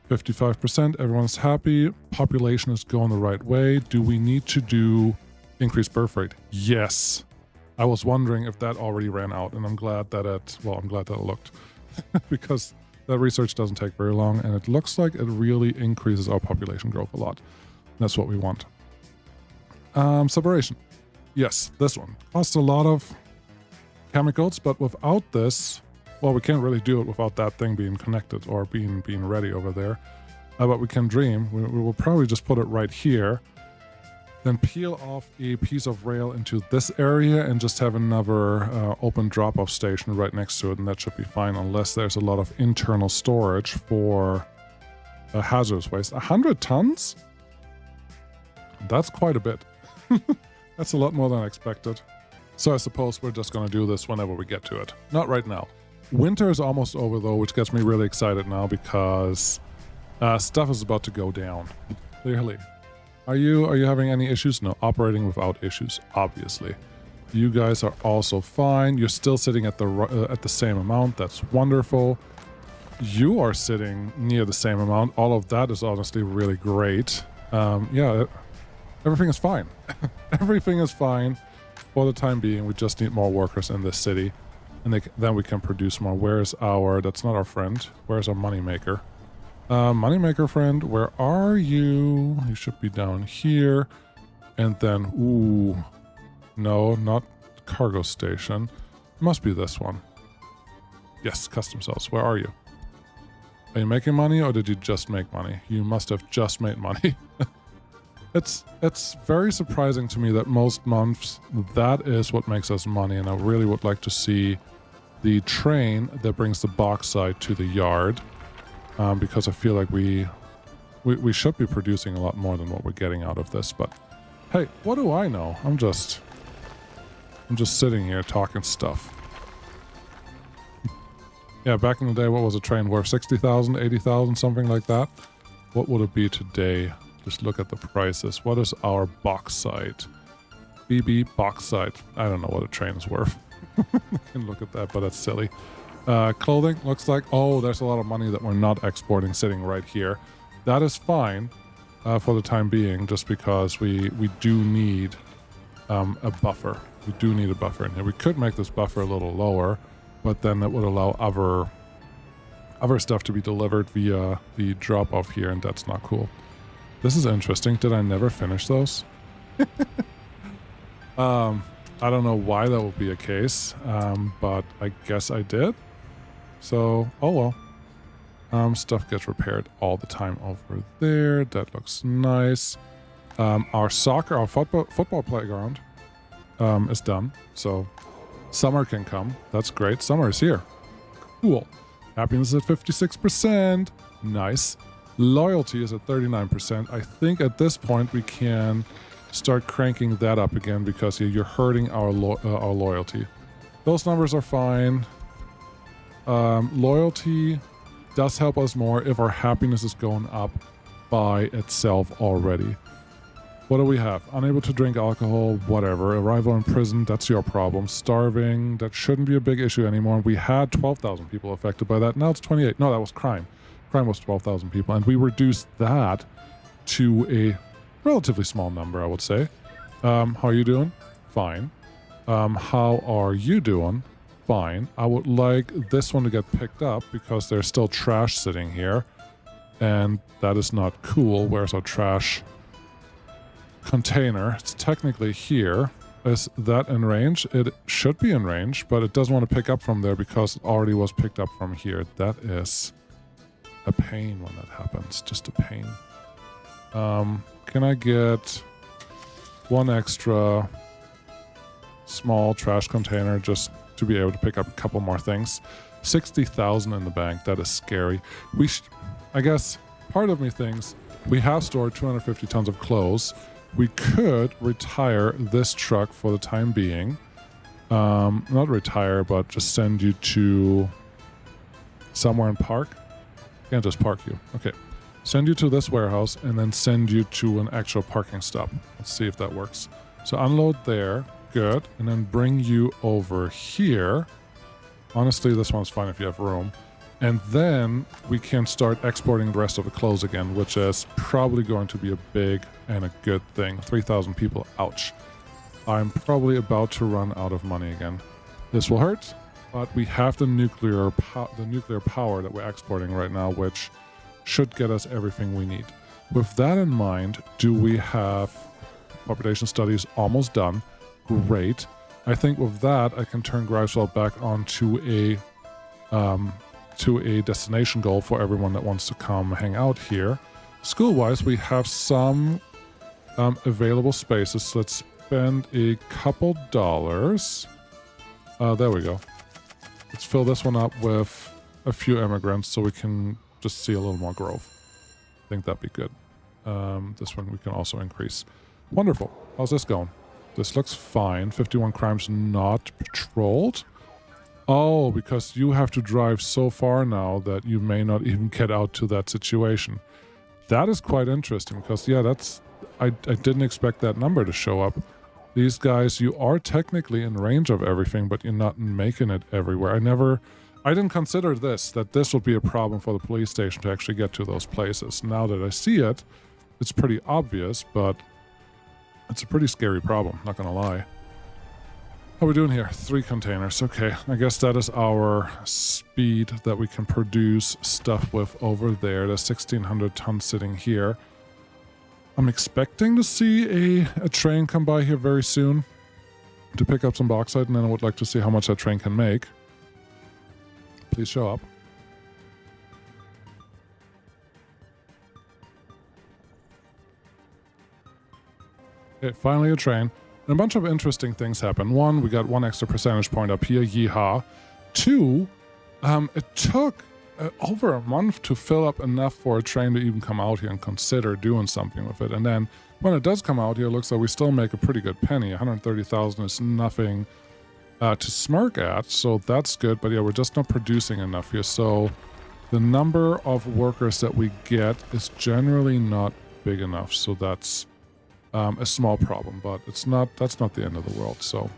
55%. Everyone's happy. Population is going the right way. Do we need to do increased birth rate? Yes. I was wondering if that already ran out, and I'm glad that it looked, because that research doesn't take very long, and it looks like it really increases our population growth a lot. That's what we want. Separation. Yes, this one. Costs a lot of chemicals, but without this, well, we can't really do it without that thing being connected or being ready over there. But we can dream. We will probably just put it right here. Then peel off a piece of rail into this area and just have another open drop-off station right next to it, and that should be fine, unless there's a lot of internal storage for hazardous waste. 100 tons? That's quite a bit. That's a lot more than I expected. So I suppose we're just going to do this whenever we get to it. Not right now. Winter is almost over, though, which gets me really excited now, because stuff is about to go down. Clearly. Are you having any issues? No, operating without issues, obviously. You guys are also fine. You're still sitting at the same amount. That's wonderful. You are sitting near the same amount. All of that is honestly really great. Yeah, everything is fine. Everything is fine for the time being. We just need more workers in this city, and then we can produce more. Where's our... That's not our friend. Where's our moneymaker? Moneymaker friend, where are you? You should be down here. And then, ooh, no, not cargo station. Must be this one. Yes, custom cells. Where are you? Are you making money, or did you just make money? You must have just made money. It's very surprising to me that most months that is what makes us money, and I really would like to see the train that brings the bauxite to the yard. Because I feel like we should be producing a lot more than what we're getting out of this. But hey, what do I know? I'm just sitting here talking stuff. Yeah, back in the day, what was a train worth? 60,000, 80,000, something like that. What would it be today? Just look at the prices. What is our bauxite? BB bauxite. I don't know what a train is worth. I can look at that, but that's silly. Clothing looks like, oh, there's a lot of money that we're not exporting sitting right here. That is fine for the time being, just because we do need a buffer. We do need a buffer in here. We could make this buffer a little lower, but then that would allow other stuff to be delivered via the drop-off here, and that's not cool. This is interesting. Did I never finish those? I don't know why that would be a case, but I guess I did. So, oh well. Stuff gets repaired all the time over there. That looks nice. Our football playground is done. So, summer can come. That's great. Summer is here. Cool. Happiness at 56%. Nice. Loyalty is at 39%. I think at this point we can start cranking that up again, because you're hurting our loyalty. Those numbers are fine. Loyalty does help us more if our happiness is going up by itself already. What do we have? Unable to drink alcohol, whatever. Arrival in prison, that's your problem. Starving, that shouldn't be a big issue anymore. We had 12,000 people affected by that. Now it's 28. No, that was crime. Crime was 12,000 people. And we reduced that to a relatively small number, I would say. How are you doing? Fine. How are you doing? Fine. I would like this one to get picked up because there's still trash sitting here. And that is not cool. Where's our trash container? It's technically here. Is that in range? It should be in range, but it doesn't want to pick up from there because it already was picked up from here. That is a pain when that happens. Just a pain. Can I get one extra small trash container just to be able to pick up a couple more things? 60,000 in the bank. That is scary. I guess part of me thinks we have stored 250 tons of clothes. We could retire this truck for the time being. Not retire, but just send you to somewhere and park. Can't just park you. Okay. Send you to this warehouse and then send you to an actual parking stop. Let's see if that works. So unload there. Good. And then bring you over here. Honestly, this one's fine if you have room. And then we can start exporting the rest of the clothes again, which is probably going to be a big and a good thing. 3,000 people, ouch. I'm probably about to run out of money again. This will hurt, but we have the nuclear power that we're exporting right now, which should get us everything we need. With that in mind, do we have population studies almost done? Great. I think with that, I can turn Greifswald back onto a destination goal for everyone that wants to come hang out here. School-wise, we have some available spaces. So let's spend a couple dollars. There we go. Let's fill this one up with a few immigrants so we can just see a little more growth. I think that'd be good. This one we can also increase. Wonderful. How's this going? This looks fine. 51 crimes not patrolled. Oh, because you have to drive so far now that you may not even get out to that situation. That is quite interesting because, yeah, I didn't expect that number to show up. These guys, you are technically in range of everything, but you're not making it everywhere. I didn't consider that this would be a problem for the police station to actually get to those places. Now that I see it, it's pretty obvious, but it's a pretty scary problem, not gonna lie. How are we doing here? 3 containers. Okay, I guess that is our speed that we can produce stuff with over there. There's 1,600 tons sitting here. I'm expecting to see a train come by here very soon to pick up some bauxite, and then I would like to see how much that train can make. Please show up. Okay, finally a train. And a bunch of interesting things happen. 1, we got 1 extra percentage point up here, yeehaw. 2, it took over a month to fill up enough for a train to even come out here and consider doing something with it. And then when it does come out here, it looks like we still make a pretty good penny. 130,000 is nothing to smirk at, so that's good. But yeah, we're just not producing enough here. So the number of workers that we get is generally not big enough. So that's a small problem, but that's not the end of the world. So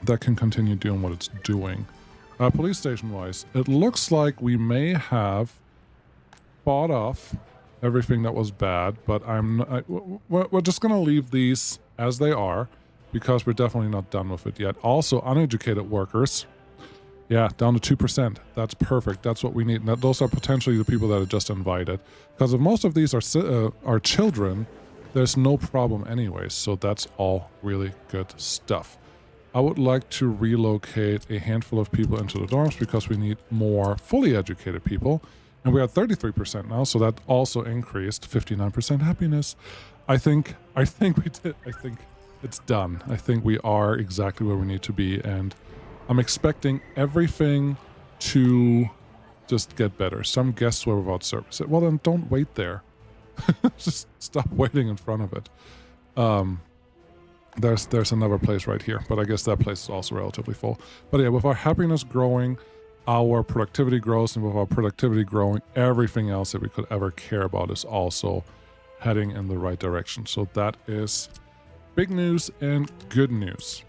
that can continue doing what it's doing. Police station wise, it looks like we may have bought off everything that was bad, but we're just gonna leave these as they are because we're definitely not done with it yet. Also, uneducated workers, yeah, down to 2%. That's perfect. That's what we need. Now, those are potentially the people that are just invited, because if most of these are children, there's no problem anyways, so that's all really good stuff. I would like to relocate a handful of people into the dorms because we need more fully educated people, and we're at 33% now, so that also increased. 59% happiness. I think we did. I think it's done. I think we are exactly where we need to be, and I'm expecting everything to just get better. Some guests were without service. Well, then don't wait there. Just stop waiting in front of it. There's another place right here, but I guess that place is also relatively full. But yeah, with our happiness growing, our productivity grows, and with our productivity growing, everything else that we could ever care about is also heading in the right direction. So that is big news and good news.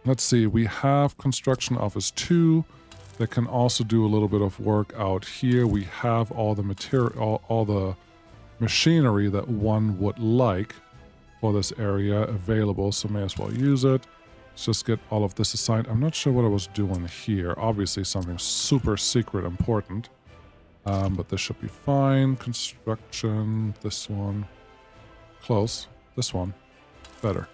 Let's see, we have construction office 2 that can also do a little bit of work out here. We have all the material, all the machinery that one would like for this area available, so may as well use it. Let's just get all of this assigned. I'm not sure what I was doing here. Obviously something super secret important, but this should be fine. Construction, this one, close. This one, better.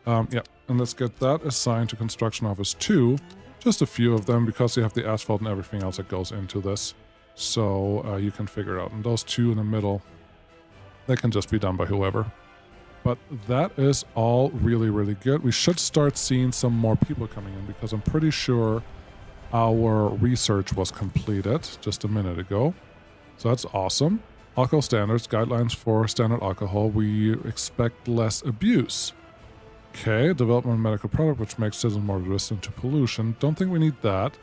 Yeah, and let's get that assigned to construction office 2. Just a few of them, because you have the asphalt and everything else that goes into this. So you can figure it out. And those 2 in the middle, they can just be done by whoever. But that is all really, really good. We should start seeing some more people coming in, because I'm pretty sure our research was completed just a minute ago. So that's awesome. Alcohol standards, guidelines for standard alcohol. We expect less abuse. Okay, development of medical product, which makes citizens more resistant to pollution. Don't think we need that.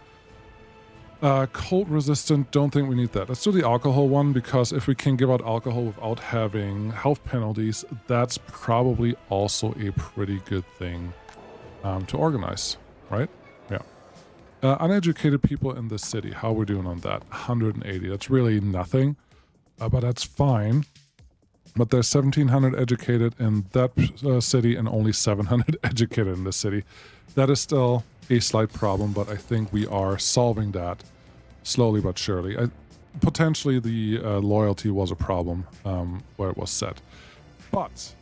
Cold resistant, don't think we need that. Let's do the alcohol one, because if we can give out alcohol without having health penalties, that's probably also a pretty good thing to organize, right? Yeah. Uneducated people in the city, how are we doing on that? 180, that's really nothing, but that's fine. But there's 1,700 educated in that city and only 700 educated in this city. That is still a slight problem, but I think we are solving that slowly but surely. Potentially the loyalty was a problem where it was set. But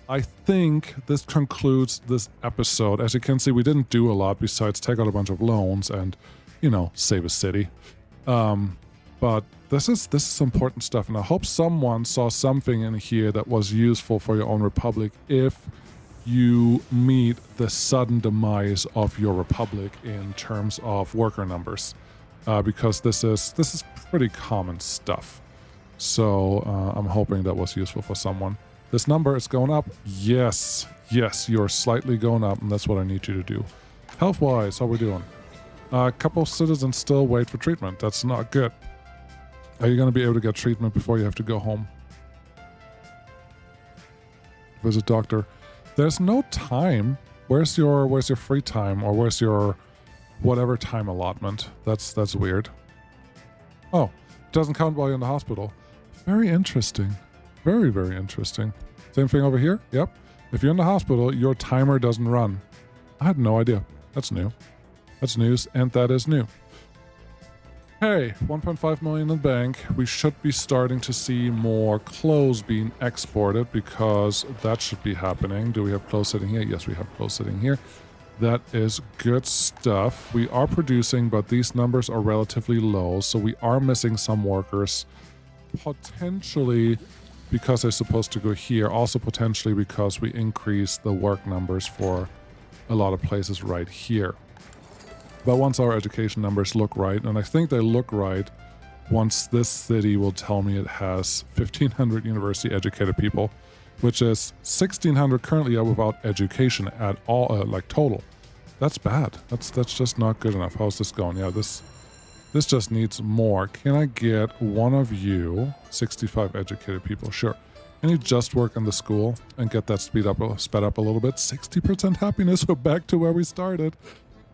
I think this concludes this episode. As you can see, we didn't do a lot besides take out a bunch of loans and, you know, save a city. But this is important stuff, and I hope someone saw something in here that was useful for your own republic if you meet the sudden demise of your republic in terms of worker numbers, because this is pretty common stuff. So I'm hoping that was useful for someone. This number is going up. Yes, you're slightly going up, and that's what I need you to do. Health-wise, how we doing? A couple of citizens still wait for treatment. That's not good. Are you going to be able to get treatment before you have to go home? Visit doctor. There's no time. Where's your free time, or where's your whatever time allotment? That's weird. Oh, it doesn't count while you're in the hospital. Very interesting. Very, very interesting. Same thing over here. Yep. If you're in the hospital, your timer doesn't run. I had no idea. That's new. That's news, and that is new. Hey, 1.5 million in the bank. We should be starting to see more clothes being exported, because that should be happening. Do we have clothes sitting here? Yes, we have clothes sitting here. That is good stuff. We are producing, but these numbers are relatively low, so we are missing some workers. Potentially because they're supposed to go here. Also potentially because we increase the work numbers for a lot of places right here. But once our education numbers look right, and I think they look right once this city will tell me it has 1,500 university educated people, which is 1,600 currently without education at all, like total. That's bad. That's just not good enough. How's this going? Yeah, this just needs more. Can I get one of you, 65 educated people? Sure. Can you just work in the school and get that sped up a little bit? 60% happiness. We're back to where we started.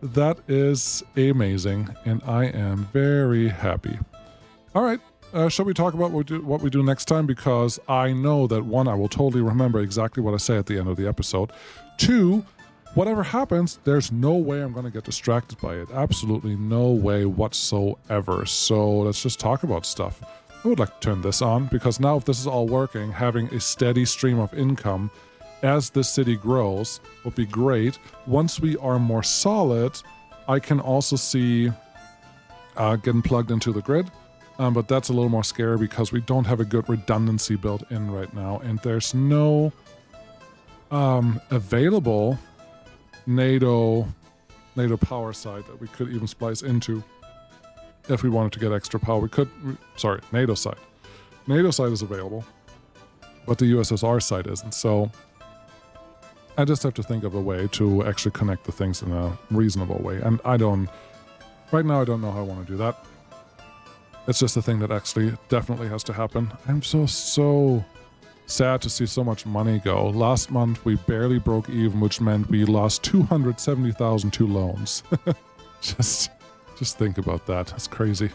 That is amazing, and I am very happy. All right, shall we talk about what we do next time? Because I know that, one, I will totally remember exactly what I say at the end of the episode. Two, whatever happens, there's no way I'm going to get distracted by it. Absolutely no way whatsoever. So let's just talk about stuff. I would like to turn this on, because now if this is all working, having a steady stream of income as the city grows would be great. Once we are more solid, I can also see getting plugged into the grid, but that's a little more scary because we don't have a good redundancy built in right now, and there's no available NATO power side that we could even splice into if we wanted to get extra power. NATO side. NATO side is available, but the USSR side isn't, so I just have to think of a way to actually connect the things in a reasonable way. And right now I don't know how I want to do that. It's just a thing that actually definitely has to happen. I'm so Sad to see so much money go. Last month we barely broke even, which meant we lost 270,000 to loans. Just think about that. That's crazy.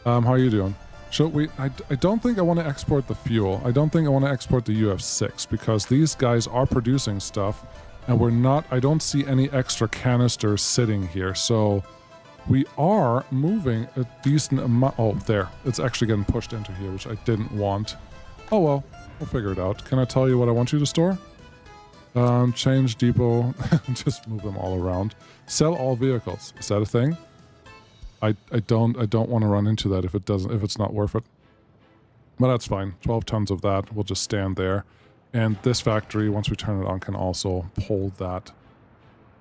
How are you doing? Should we? I don't think I want to export the fuel. I don't think I want to export the UF6 because these guys are producing stuff, and we're not. I don't see any extra canisters sitting here, so we are moving a decent amount. Oh, there. It's actually getting pushed into here, which I didn't want. Oh well, we'll figure it out. Can I tell you what I want you to store? Change depot. Just move them all around. Sell all vehicles. Is that a thing? I don't want to run into that if it's not worth it. But that's fine. 12 tons of that will just stand there. And this factory, once we turn it on, can also pull that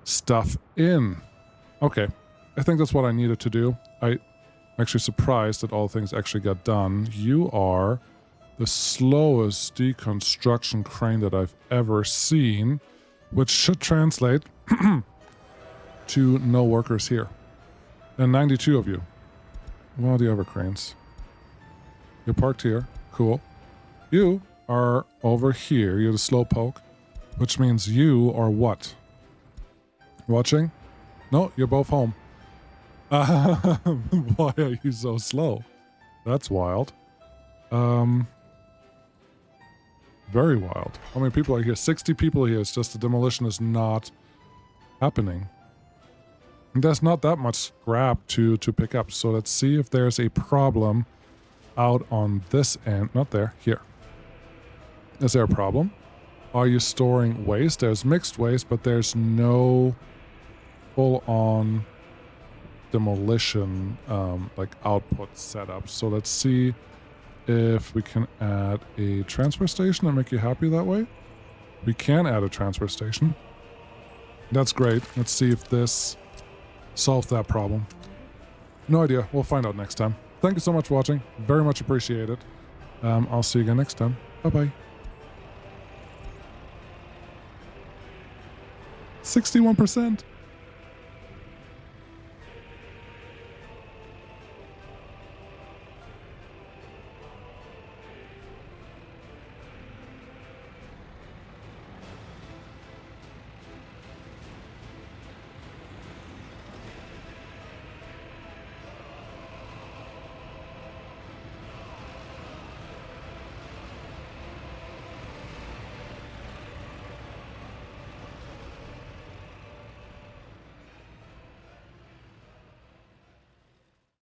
stuff in. Okay. I think that's what I needed to do. I'm actually surprised that all things actually got done. You are the slowest deconstruction crane that I've ever seen, which should translate to no workers here. And 92 of you. What are the other cranes? You're parked here. Cool. You are over here. You're the slowpoke, which means you are what? Watching? No, you're both home. Why are you so slow? That's wild. Very wild. How many people are here? 60 people here. It's just the demolition is not happening. There's not that much scrap to pick up, so let's see if there's a problem out on this end. Not there, here. Is there a problem? Are you storing waste? There's mixed waste, but there's no full-on demolition like output setup. So let's see if we can add a transfer station and make you happy that way. We can add a transfer station. That's great. Let's see if this solve that problem. No idea. We'll find out next time. Thank you so much for watching. Very much appreciate it. I'll see you again next time. Bye-bye. 61%.